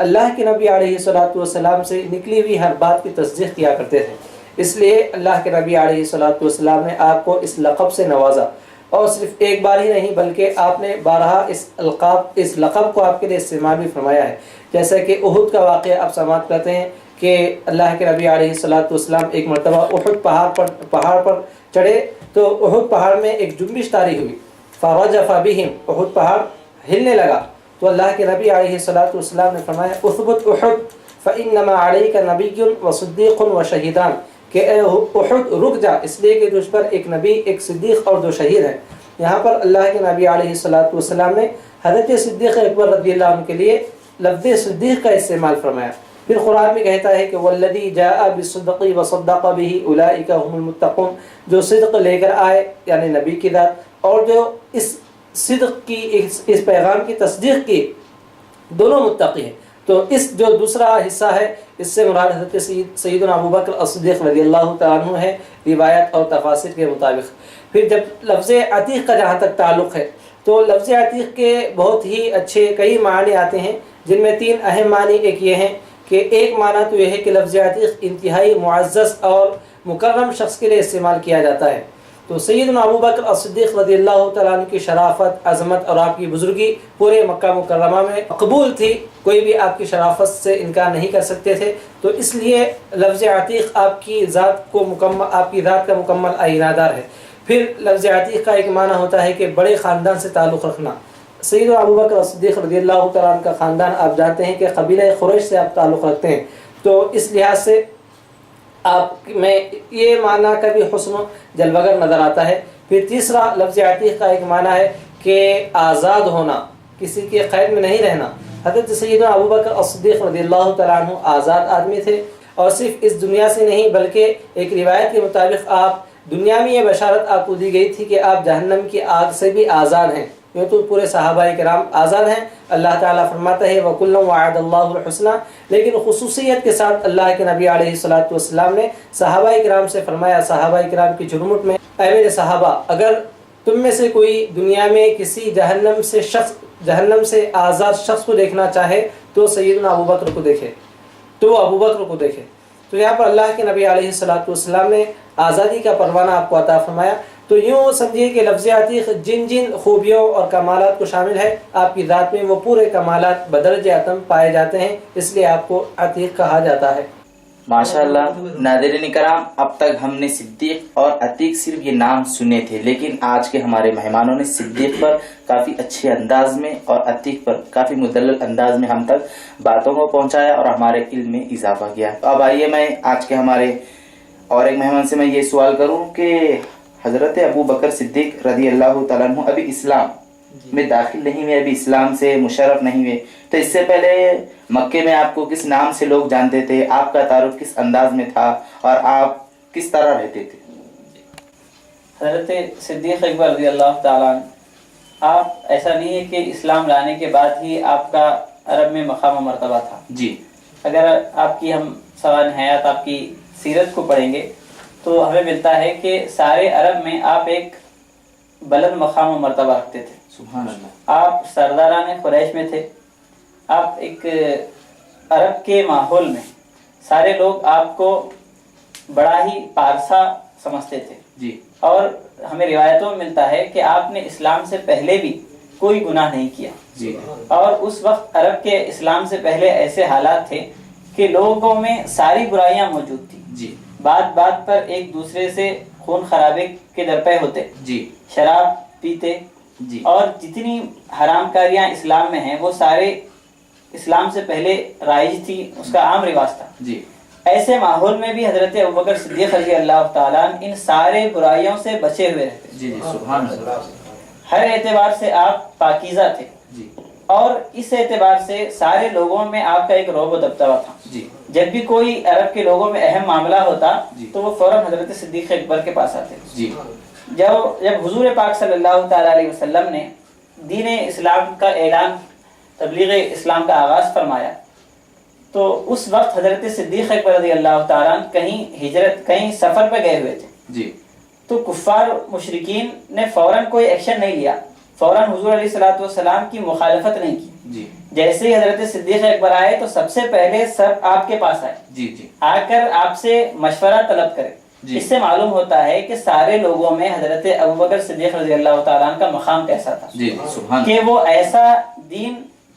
اللہ کے نبی علیہ الصلوۃ والسلام سے نکلی ہوئی ہر بات کی تصدیق کیا کرتے تھے، اس لیے اللہ کے نبی علیہ الصلوۃ والسلام نے آپ کو اس لقب سے نوازا، اور صرف ایک بار ہی نہیں بلکہ آپ نے بارہا اس لقب کو آپ کے لیے استعمال بھی فرمایا ہے۔ جیسا کہ احد کا واقعہ آپ سماعت کرتے ہیں کہ اللہ کے نبی علیہ الصلوۃ والسلام ایک مرتبہ احد پہاڑ پر چڑھے تو احد پہاڑ میں ایک جنبش طاری ہوئی، فرجف بہم، احد پہاڑ ہلنے لگا، تو اللہ کے نبی علیہ الصلوۃ والسلام نے فرمایا اثبت احد فانما علیک نبی وصدیق وشہیدان، کہ اے احد رک جا، اس لیے کہ تجھ پر ایک نبی، ایک صدیق اور 2 شہید ہیں۔ یہاں پر اللہ کے نبی علیہ الصلوۃ والسلام نے حضرت صدیق اکبر رضی اللہ عنہ کے لیے لفظ صدیق کا استعمال فرمایا۔ پھر قرآن میں کہتا ہے کہ والذی جاء بالصدق وصدق به اولئک هم المتقون، جو صدق لے کر آئے یعنی نبی کی ذات، اور جو اس صدق کی اس پیغام کی تصدیق کی، دونوں متقی ہیں۔ تو اس جو دوسرا حصہ ہے اس سے مراد حضرت سیدنا ابوبکر الصدیق رضی اللہ تعالیٰ عنہ ہے روایت اور تفاسیر کے مطابق۔ پھر جب لفظ عتیق کا جہاں تک تعلق ہے تو لفظ عتیق کے بہت ہی اچھے کئی معنی آتے ہیں، جن میں 3 اہم معنی ایک یہ ہیں کہ ایک معنی تو یہ ہے کہ لفظ عتیق انتہائی معزز اور مکرم شخص کے لیے استعمال کیا جاتا ہے۔ تو سیدنا ابوبکر الصدیق رضی اللہ تعالیٰ عنہ کی شرافت، عظمت اور آپ کی بزرگی پورے مکہ مکرمہ میں مقبول تھی، کوئی بھی آپ کی شرافت سے انکار نہیں کر سکتے تھے، تو اس لیے لفظ عتیق آپ کی ذات کا مکمل آئینہ دار ہے۔ پھر لفظ عتیق کا ایک معنی ہوتا ہے کہ بڑے خاندان سے تعلق رکھنا۔ سیدنا ابوبکر الصدیق رضی اللہ تعالیٰ عنہ کا خاندان آپ جانتے ہیں کہ قبیلہ قریش سے آپ تعلق رکھتے ہیں، تو اس لحاظ سے آپ میں یہ معنی کا بھی حسن جلوگر نظر آتا ہے۔ پھر تیسرا لفظ عتیق کا ایک معنی ہے کہ آزاد ہونا، کسی کے قید میں نہیں رہنا۔ حضرت سیدنا ابوبکر الصدیق رضی اللہ تعالیٰ عنہ آزاد آدمی تھے، اور صرف اس دنیا سے نہیں بلکہ ایک روایت کے مطابق آپ دنیا میں یہ بشارت آپ کو دی گئی تھی کہ آپ جہنم کی آگ سے بھی آزاد ہیں، یوں تو پورے صحابہ کرام آزاد ہیں۔ اللہ تعالیٰ فرماتا ہے وَكُلًّا وَعَدَ اللَّهُ الْحُسْنَى، لیکن خصوصیت کے ساتھ اللہ کے نبی علیہ الصلوۃ والسلام نے صحابہ کرام سے فرمایا، صحابہ کرام کی جھرمٹ میں، اے میرے صحابہ، اگر تم میں سے کوئی دنیا میں کسی جہنم سے آزاد شخص کو دیکھنا چاہے تو سیدنا ابوبکر کو دیکھے، تو یہاں پر اللہ کے نبی علیہ الصلوۃ والسلام نے آزادی کا پروانہ آپ کو عطا فرمایا۔ تو یوں سمجھیے کہ لفظ عتیق جن خوبیوں اور کمالات کو شامل ہے، آپ کی ذات میں وہ پورے کمالات بدرجہ اتم پائے جاتے ہیں، اس لیے آپ کو عتیق کہا جاتا ہے۔ ماشاءاللہ ناظرین کرام، اب تک ہم نے صدیق اور عتیق صرف یہ نام سنے تھے، لیکن آج کے ہمارے مہمانوں نے صدیق پر کافی اچھے انداز میں اور عتیق پر کافی مدلل انداز میں ہم تک باتوں کو پہنچایا اور ہمارے علم میں اضافہ کیا۔ تو اب آئیے میں آج کے ہمارے اور ایک مہمان سے میں یہ سوال کروں کہ حضرت ابو بکر صدیق رضی اللہ تعالیٰ عنہ ابھی اسلام میں داخل نہیں ہوئے، ابھی اسلام سے مشرف نہیں ہوئے، تو اس سے پہلے مکے میں آپ کو کس نام سے لوگ جانتے تھے، آپ کا تعارف کس انداز میں تھا اور آپ کس طرح رہتے تھے؟ حضرت صدیق اکبر رضی اللہ تعالیٰ عنہ، آپ ایسا نہیں ہے کہ اسلام لانے کے بعد ہی آپ کا عرب میں مقام و مرتبہ تھا۔ جی، اگر آپ کی ہم سوانح حیات آپ کی سیرت کو پڑھیں گے تو ہمیں ملتا ہے کہ سارے عرب میں آپ ایک بلند مقام و مرتبہ رکھتے تھے۔ سبحان اللہ۔ آپ سرداران قریش میں تھے، آپ ایک عرب کے ماحول میں سارے لوگ آپ کو بڑا ہی پارسا سمجھتے تھے۔ جی، اور ہمیں روایتوں میں ملتا ہے کہ آپ نے اسلام سے پہلے بھی کوئی گناہ نہیں کیا۔ جی، اور اس وقت عرب کے اسلام سے پہلے ایسے حالات تھے کہ لوگوں میں ساری برائیاں موجود تھیں، جی، بات بات پر ایک دوسرے سے خون خرابے کے درپے ہوتے، جی، شراب پیتے، جی، اور جتنی حرام کاریاں اسلام میں ہیں وہ سارے اسلام سے پہلے رائج تھی، اس کا عام رواج تھا۔ جی، ایسے ماحول میں بھی حضرت ابوبکر صدیق رضی اللہ تعالیٰ عنہ ان سارے برائیوں سے بچے ہوئے رہتے، جی، جی، سبحان اللہ۔ ہر اعتبار سے آپ پاکیزہ تھے، جی، اور اس اعتبار سے سارے لوگوں میں آپ کا ایک رعب و دبدبہ تھا۔ جی، جب بھی کوئی عرب کے لوگوں میں اہم معاملہ ہوتا جی، تو وہ فوراً حضرت صدیق اکبر کے پاس آتے۔ جی، جب حضور پاک صلی اللہ تعالیٰ علیہ وسلم نے دین اسلام کا اعلان، تبلیغ اسلام کا آغاز فرمایا تو اس وقت حضرت صدیق اکبر رضی اللہ تعالیٰ عنہ کہیں سفر پہ گئے ہوئے تھے۔ جی، تو کفار مشرکین نے فوراً کوئی ایکشن نہیں لیا، فوراً حضور علیہ الصلوۃ والسلام کی مخالفت نہیں کی. جی جیسے ہی حضرت صدیق اکبر آئے تو سب سے پہلے سب آپ کے پاس آئے, جی جی آ کر آپ سے مشورہ طلب کرے. جی. اس سے معلوم ہوتا ہے کہ سارے لوگوں میں حضرت ابوبکر صدیق رضی اللہ تعالیٰ عنہ کا مقام کیسا تھا, جی سبحان کہ وہ ایسا دین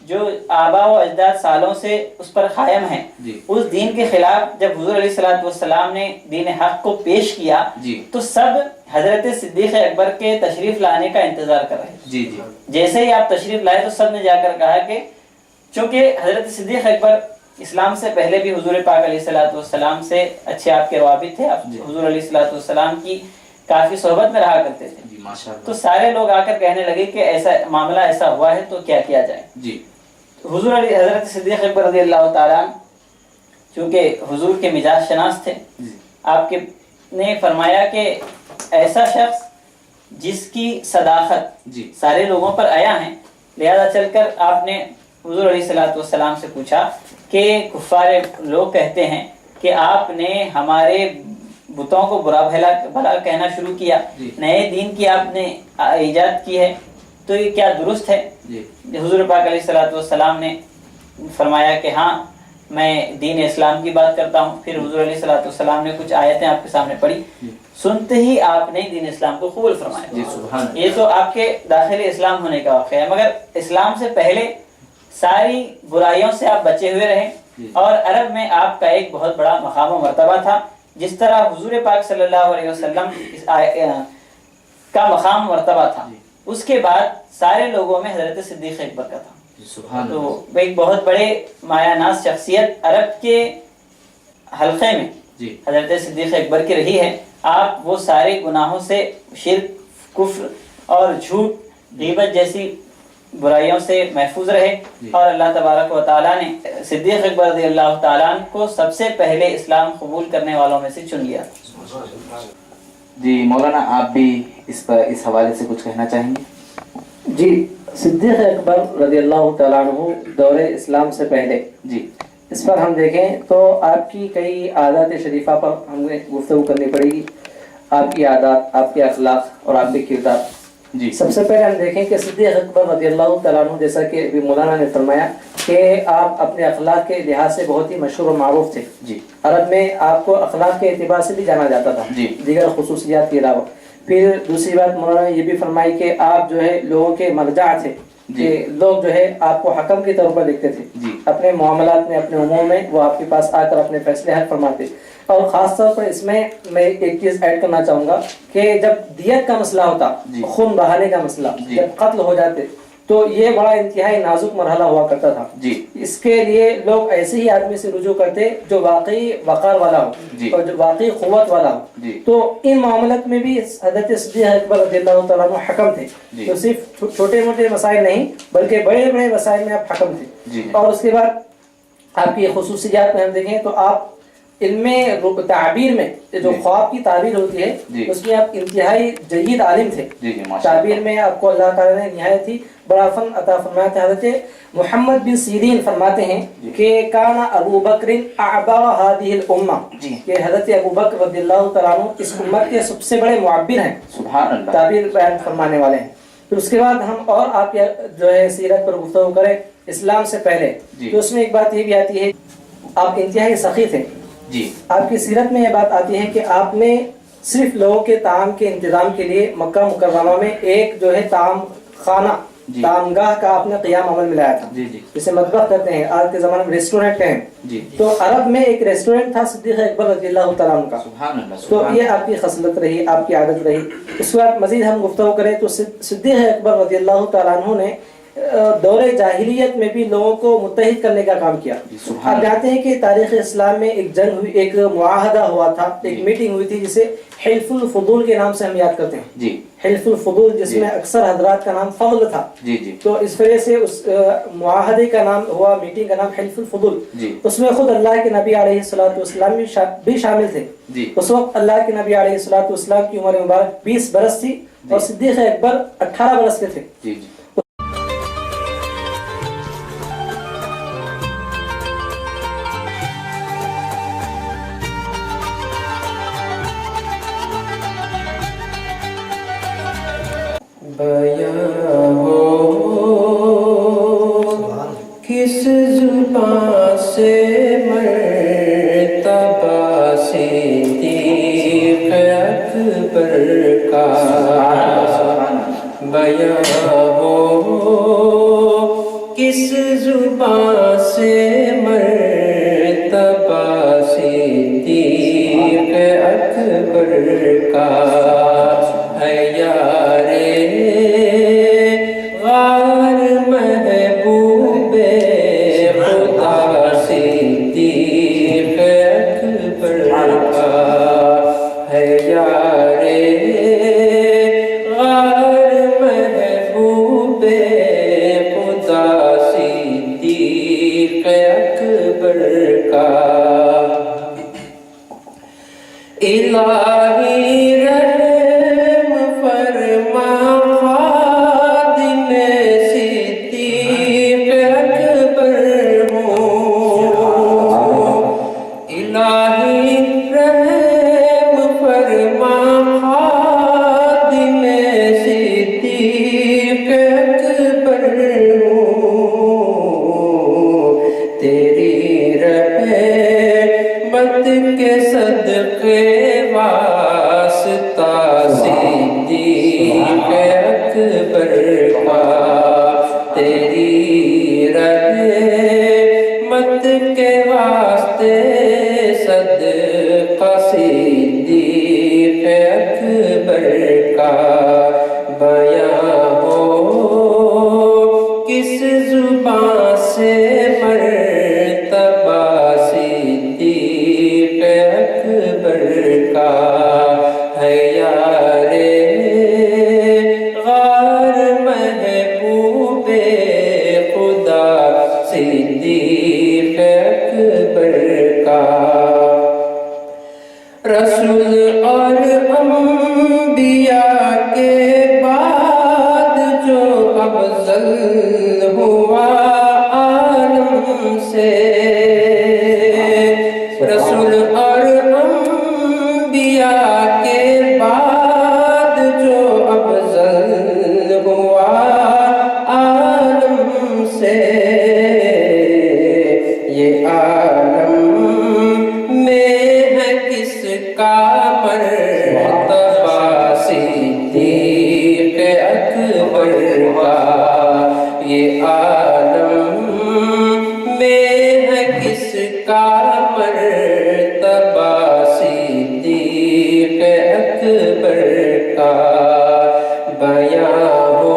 جو آبا و اجداد سالوں سے اس پر قائم ہیں, جی اس دین کے خلاف جب حضور علیہ الصلوۃ والسلام نے دین حق کو پیش کیا جی تو سب حضرت صدیق اکبر کے تشریف لانے کا انتظار کر رہے تھے. جی جی جیسے ہی آپ تشریف لائے تو سب نے جا کر کہا کہ چونکہ حضرت صدیق اکبر اسلام سے پہلے بھی حضور پاک علیہ الصلوۃ والسلام سے اچھے آپ کے روابط تھے, آپ جی. حضور علیہ الصلوۃ والسلام کی کافی صحبت میں رہا کرتے تھے. جی ماشاء تو اللہ. سارے لوگ آ کر کہنے لگے کہ ایسا معاملہ ایسا ہوا ہے تو کیا کیا جائے. جی حضور علی حضرت صدیق اکبر رضی اللہ تعالیٰ چونکہ حضور کے مزاج شناس تھے, جی آپ کے نے فرمایا کہ ایسا شخص جس کی صداقت جی سارے لوگوں پر آیا ہے, لہذا چل کر آپ نے حضور علیہ الصلوۃ والسلام سے پوچھا کہ کفار لوگ کہتے ہیں کہ آپ نے ہمارے بتوں کو برا بھلا کہنا شروع کیا, جی. نئے دین کی آپ نے ایجاد کی ہے, تو یہ کیا درست ہے؟ جی حضور پاک علیہ الصلوۃ والسلام نے فرمایا کہ ہاں میں دین اسلام کی بات کرتا ہوں. پھر حضور علیہ الصلوۃ والسلام نے کچھ آیتیں آپ کے سامنے پڑھی, جی. سنتے ہی آپ نے دین اسلام کو قبول فرمایا. جی سبحان اللہ. یہ تو آپ کے داخل اسلام ہونے کا واقعہ ہے, مگر اسلام سے پہلے ساری برائیوں سے آپ بچے ہوئے رہے, جی. اور عرب میں آپ کا ایک بہت بڑا مقام و مرتبہ تھا. جس طرح حضور پاک صلی اللہ علیہ وسلم کا مقام مرتبہ تھا, جی. اس کے بعد سارے لوگوں میں حضرت صدیق اکبر کا تھا. جی سبحان تو اللہ. ایک بہت بڑے مایہ ناز شخصیت عرب کے حلقے میں جی حضرت صدیق اکبر کی رہی ہے. آپ وہ سارے گناہوں سے, شرک, کفر اور جھوٹ, غیبت جیسی برائیوں سے محفوظ رہے, جی. اور اللہ تبارک و تعالیٰ نے صدیق اکبر رضی اللہ تعالیٰ عنہ کو سب سے پہلے اسلام قبول کرنے والوں میں سے چن لیا. جی مولانا آپ بھی اس حوالے سے کچھ کہنا چاہیں گے؟ جی, صدیق اکبر رضی اللہ تعالیٰ عنہ دور اسلام سے پہلے, جی اس پر ہم دیکھیں تو آپ کی کئی عادات شریفہ پر ہمیں گفتگو کرنی پڑے گی. آپ کی عادات, آپ کے اخلاق اور آپ کے کردار. جی سب سے پہلے ہم دیکھیں کہ صدیق اکبر رضی اللہ تعالیٰ عنہ, جیسا کہ ابھی مولانا نے فرمایا کہ آپ اپنے اخلاق کے لحاظ سے بہت ہی مشہور و معروف تھے. جی عرب میں آپ کو اخلاق کے اعتبار سے بھی جانا جاتا تھا, جی. دیگر خصوصیات کے علاوہ. پھر دوسری بات مولانا یہ بھی فرمائی کہ آپ جو ہے لوگوں کے مرجع تھے, جی. کہ لوگ جو ہے آپ کو حکم کے طور پر دیکھتے تھے. جی. اپنے معاملات میں, اپنے امور میں وہ آپ کے پاس آ کر اپنے فیصلے حل فرماتے. اور خاص طور پر اس میں ایک چیز ایڈ کرنا چاہوں گا کہ جب دیت کا مسئلہ ہوتا, جی. خون بہانے کا مسئلہ, جی. جب قتل ہو جاتے تو یہ بڑا انتہائی نازک مرحلہ ہوا کرتا تھا. جی اس کے لیے لوگ ایسے ہی آدمی سے رجوع کرتے جو واقعی وقار والا ہو, جی. اور جو واقعی قوت والا ہو. جی. تو ان معاملات میں بھی حضرت صدیق اکبر رضی اللہ تعالیٰ عنہ حکم تھے. جی. تو صرف چھوٹے موٹے مسائل نہیں بلکہ بڑے بڑے مسائل میں آپ حکم تھے. جی. اور اس کے بعد آپ کی خصوصیات میں ہم دیکھیں تو آپ علم تعبیر میں جو جی. خواب کی تعبیر ہوتی ہے, جی. اس میں آپ انتہائی جید عالم تھے. جی جی ماشاء اللہ. تعبیر میں آپ کو اللہ تعالیٰ نے نہایت ہی بڑا فن عطا فرمایا تھا. حضرت محمد بن سیرین فرماتے ہیں جی. کہ کان ابو بکر اعبر هذه الامه, جی. کہ حضرت ابو بکر رضی اللہ تعالیٰ عنہ اس امت کے سب سے بڑے معبر ہیں, سبحان اللہ. تعبیر بیان فرمانے والے ہیں. پھر اس کے بعد ہم اور آپ کی جو ہے سیرت پر گفتگو کریں اسلام سے پہلے, جی. تو اس میں ایک بات یہ بھی آتی ہے آپ انتہائی سخی تھے. جی آپ کی سیرت میں یہ بات آتی ہے کہ آپ نے صرف لوگوں کے طعام کے انتظام کے لیے مکہ مکرمہ میں ایک جو ہے طعام خانہ, جی. طعام گاہ کا آپ نے قیام عمل میں لایا تھا, جی جی جسے مطبخ کہتے ہیں, آج کے زمانے میں ریسٹورینٹ کہیں. جی تو عرب میں ایک ریسٹورینٹ تھا صدیق اکبر رضی اللہ تعالیٰ عنہ کا. سبحان اللہ. تو سبحان یہ آپ کی خصلت رہی, آپ کی عادت رہی. اس کے بعد مزید ہم گفتگو کریں تو صدیق اکبر رضی اللہ تعالیٰ عنہ نے دور جاہلیت میں بھی لوگوں کو متحد کرنے کا کام کیا. آپ جانتے ہیں کہ تاریخ اسلام میں ایک جنگ ہوئی, ایک معاہدہ ہوا تھا, ایک میٹنگ ہوئی تھی جسے حلف الفضول کے نام سے ہم یاد کرتے ہیں. جی حلف الفضول, جس میں اکثر حضرات کا نام فضل تھا. جی جی تو اس وجہ سے اس معاہدے کا نام ہوا, میٹنگ کا نام حلف الفضول. جی. اس میں خود اللہ کے نبی علیہ الصلوۃ والسلام بھی شامل تھے. جی. اس وقت اللہ کے نبی علیہ الصلوۃ والسلام کی عمر مبارک 20 برس تھی اور صدیق اکبر 18 برس کے تھے. جی جی بیان کا ہے یارے غار محبوب خدا صدیق اکبر کا ہے یارے غار محبوب خدا صدیق اکبر کا الہی رحم فرما خادم صدیق اکبر ہوں الہی رحم فرما خادم صدیق اکبر ہوں تیری رحمت کے صدقے واسطہ صدیق اکبر کا تیری رحمت کے واسطے صدقہ صدیق اکبر کا بیاں ہو کس زبان سے مرتبہ صدیق اکبر کا ہے یارے غار محبوب خدا صدیق اکبر کا رسول اور انبیاء کے بعد جو افضل ہوا عالم سے رسول اور انبیاء کے بعد جو افضل ہوا عالم سے یہ عالم میں ہے کس کا مرتبہ صدیق اکبر کا یہ عالم میں ہے کس کا مرتبہ صدیق اکبر کا بیاں ہو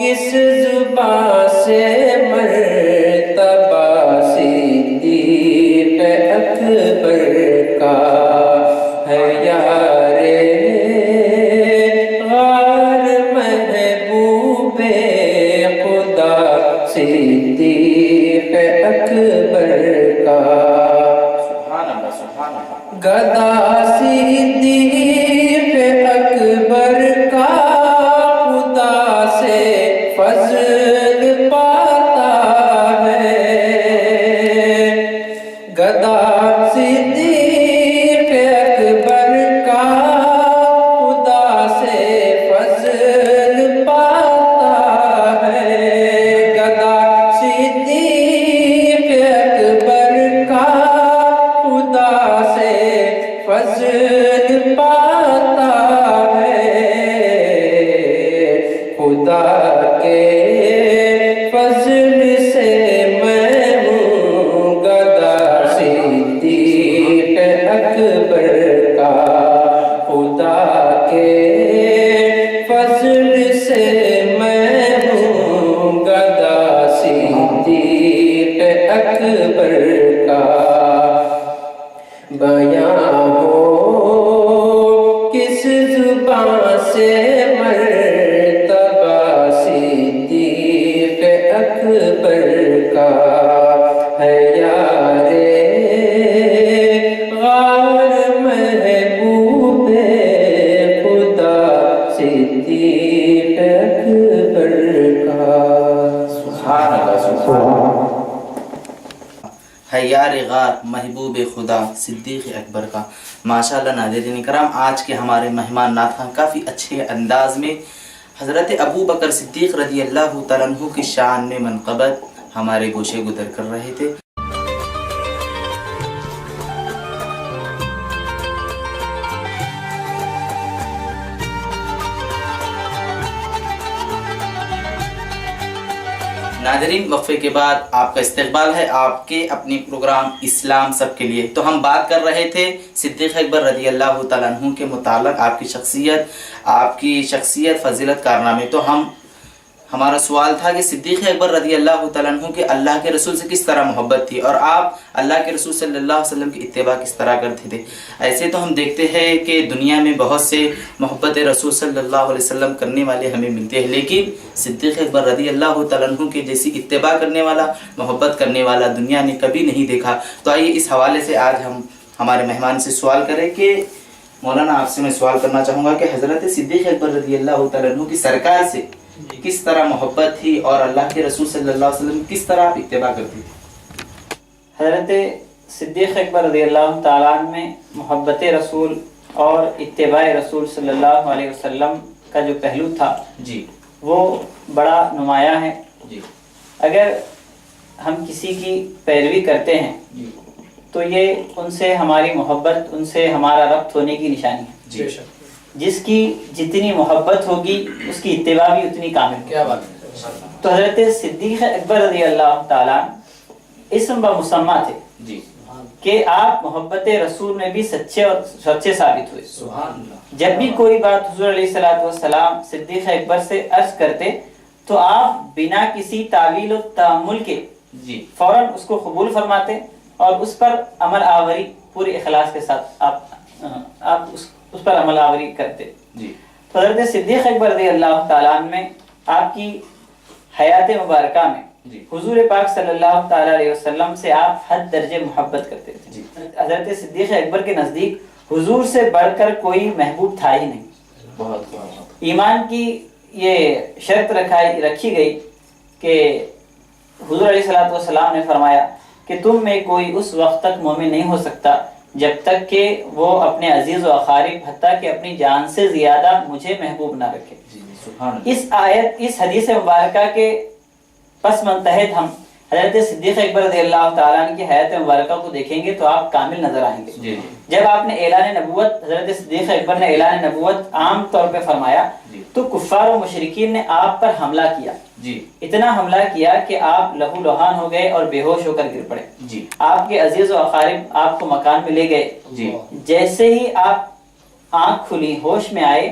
کس زبان سے مرتبہ صدیق اکبر کا ہے یارے غار محبوب خدا صدیق اکبر کا گدا صدیق اکبر کا خدا سے فضل پاتا ہے گدا صدیق اکبر کا خدا سے فضل پاتا ہے گدا صدیق اکبر کا خدا سے فضل پاتا ہے خدا کے فضل سے میں ہوں گدا صدیق اکبر کا خدا کے فضل سے میں ہوں گدا صدیق اکبر کا بیاں ہو کس زبان سے مرتبہ صدیق اکبر کا ہے یارے غار محبوب خدا صدیق اکبر کا سبحان اللہ سبحان اللہ ہے یار غار محبوب خدا صدیق اکبر کا. ماشاءاللہ ناظرین کرام، آج کے ہمارے مہمان نات خان کافی اچھے انداز میں حضرت ابو بکر صدیق رضی اللہ تعالیٰ عنہ کی شان میں منقبت ہمارے گوشے گزر کر رہے تھے. ناظرین وقفے کے بعد آپ کا استقبال ہے آپ کے اپنے پروگرام اسلام سب کے لیے. تو ہم بات کر رہے تھے صدیق اکبر رضی اللہ تعالیٰ عنہ کے متعلق، آپ کی شخصیت فضیلت کارنامے. تو ہمارا سوال تھا کہ صدیق اکبر رضی اللہ تعالیٰ عنہ کے اللہ کے رسول سے کس طرح محبت تھی اور آپ اللہ کے رسول صلی اللہ علیہ وسلم کی اتباع کس طرح کرتے تھے. ایسے تو ہم دیکھتے ہیں کہ دنیا میں بہت سے محبت رسول صلی اللہ علیہ وسلم کرنے والے ہمیں ملتے ہیں، لیکن صدیق اکبر رضی اللہ تعالیٰ عنہ کے جیسی اتباع کرنے والا، محبت کرنے والا دنیا نے کبھی نہیں دیکھا. تو آئیے اس حوالے سے آج ہم ہمارے مہمان سے سوال کریں کہ مولانا آپ سے میں سوال کرنا چاہوں گا کہ حضرت صدیق اکبر رضی اللہ تعالیٰ عنہ کی سرکار سے کس طرح محبت تھی اور اللہ کے رسول صلی اللہ علیہ وسلم کس طرح آپ اتباع کرتی تھی. حضرت صدیق اکبر رضی اللہ تعالیٰ عنہ میں محبت رسول اور اتباع رسول صلی اللہ علیہ وسلم کا جو پہلو تھا جی وہ بڑا نمایاں ہے. جی اگر ہم کسی کی پیروی کرتے ہیں جی تو یہ ان سے ہماری محبت، ان سے ہمارا ربط ہونے کی نشانی ہے. جی جس کی جتنی محبت ہوگی اس کی اتباع بھی اتنی کامل ہوگی. کیا بات ہے. تو حضرت صدیق اکبر رضی اللہ تعالیٰ اسم بمسمى تھے جی کہ آپ محبت رسول میں بھی سچے اور سچے ثابت ہوئے. سبحان اللہ. جب بھی کوئی بات حضور علیہ الصلوۃ والسلام صدیق اکبر سے عرض کرتے تو آپ بنا کسی تعویل و تأمل کے جی فوراً اس کو قبول فرماتے اور اس پر عمل آوری پورے اخلاص کے ساتھ آپ اس پر عمل آوری کرتے. جی حضرت صدیق اکبر رضی اللہ تعالیٰ عنہ میں آپ کی حیات مبارکہ میں جی حضور پاک صلی اللہ تعالیٰ علیہ وسلم سے آپ حد درجے محبت کرتے تھے. جی حضرت صدیق اکبر کے نزدیک حضور سے بڑھ کر کوئی محبوب تھا ہی نہیں. بہت ایمان کی یہ شرط رکھی گئی کہ حضور علیہ الصلوۃ والسلام نے فرمایا کہ تم میں کوئی اس وقت تک مومن نہیں ہو سکتا جب تک کہ وہ اپنے عزیز و اقارب حتیٰ کہ اپنی جان سے زیادہ مجھے محبوب نہ رکھے. اس حدیث مبارکہ کے پس منتحد ہم حضرت صدیق اکبر رضی اللہ تعالیٰ عنہ کی حیات مبارکہ کو دیکھیں گے تو آپ کامل نظر آئیں گے. جب آپ نے اعلان نبوت، حضرت صدیق اکبر نے اعلان نبوت عام طور پہ فرمایا تو کفار و مشرکین نے آپ پر حملہ کیا. اتنا حملہ کیا کہ آپ لہو لہان ہو گئے اور بے ہوش ہو کر گر پڑے. آپ کے عزیز و اقارب آپ کو مکان میں لے گئے. جیسے ہی آپ آنکھ کھلی، ہوش میں آئے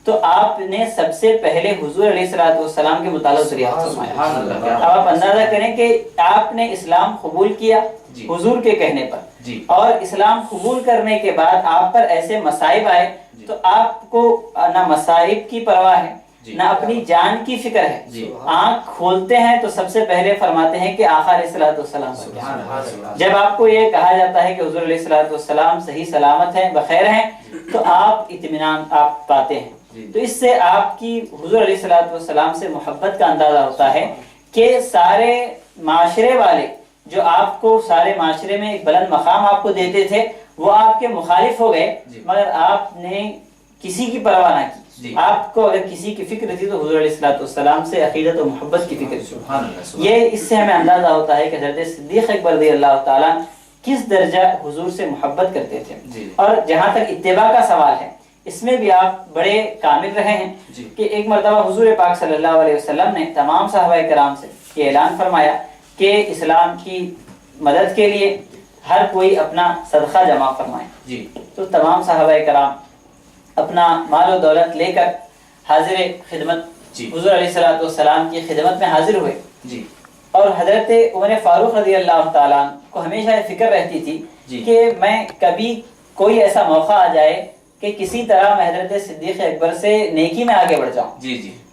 تو آپ نے سب سے پہلے حضور علیہ الصلوۃ والسلام کے متعلق ذریعہ فرمایا. اب آپ اندازہ کریں کہ آپ نے اسلام قبول کیا حضور کے کہنے پر، اور اسلام قبول کرنے کے بعد آپ پر ایسے مصائب آئے تو آپ کو نہ مصائب کی پرواہ ہے نہ اپنی جان کی فکر ہے. آنکھ کھولتے ہیں تو سب سے پہلے فرماتے ہیں کہ آقا علیہ الصلوۃ والسلام. جب آپ کو یہ کہا جاتا ہے کہ حضور علیہ الصلوۃ والسلام صحیح سلامت ہیں، بخیر ہیں، تو آپ اطمینان آپ پاتے ہیں. تو اس سے آپ کی حضور علیہ الصلوۃ والسلام سے محبت کا اندازہ ہوتا ہے کہ سارے معاشرے والے جو آپ کو سارے معاشرے میں ایک بلند مقام آپ کو دیتے تھے وہ آپ کے مخالف ہو گئے، مگر آپ نے کسی کی پرواہ نہ کی. آپ کو اگر کسی کی فکر تھی تو حضور علیہ الصلوۃ والسلام سے عقیدت و محبت کی فکر تھی. یہ اس سے ہمیں اندازہ ہوتا ہے کہ حضرت صدیق اکبر رضی اللہ تعالیٰ کس درجہ حضور سے محبت کرتے تھے. اور جہاں تک اتباع کا سوال ہے اس میں بھی آپ بڑے کامل رہے ہیں کہ ایک مرتبہ حضور پاک صلی اللہ علیہ وسلم نے تمام صحابہ کرام سے یہ اعلان فرمایا کہ اسلام کی مدد کے لیے ہر کوئی اپنا صدقہ جمع فرمائے. تو تمام صحابہ کرام اپنا مال و دولت لے کر حاضر خدمت حضور علیہ الصلوۃ والسلام کی خدمت میں حاضر ہوئے. اور حضرت عمر فاروق رضی اللہ تعالیٰ کو ہمیشہ فکر رہتی تھی کہ میں کبھی کوئی ایسا موقع آ جائے کہ کسی طرح میں حضرت صدیق اکبر سے نیکی میں آگے بڑھ جاؤں.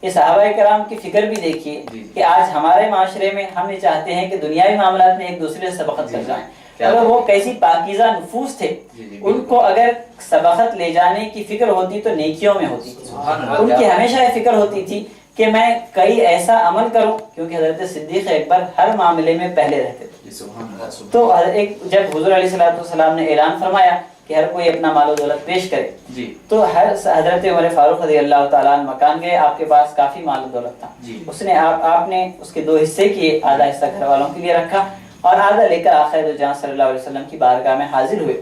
یہ صحابہ کرام کی فکر بھی دیکھیے کہ آج ہمارے معاشرے میں ہم یہ چاہتے ہیں کہ دنیائی معاملات میں ایک دوسرے سے سبقت کر جائیں. اگر وہ کیسی پاکیزہ نفوس تھے، ان کو اگر سبقت لے جانے کی فکر ہوتی تو نیکیوں میں ہوتی. ان کی ہمیشہ یہ فکر ہوتی تھی کہ میں کئی ایسا عمل کروں، کیونکہ حضرت صدیق اکبر ہر معاملے میں پہلے رہتے تھے. تو جب حضور علیہ الصلوۃ والسلام نے اعلان فرمایا کہ ہر کوئی اپنا مال و دولت پیش کرے تو حضرت عمر فاروق رضی اللہ تعالیٰ عنہ مکان گئے. آپ کے پاس کافی مال و دولت تھا. اس نے آپ نے اس کے 2 حصے کیے، آدھا حصہ گھر والوں کے لیے رکھا اور آدھا لے کر آخر جہاں صلی اللہ علیہ وسلم کی بارگاہ میں حاضر ہوئے.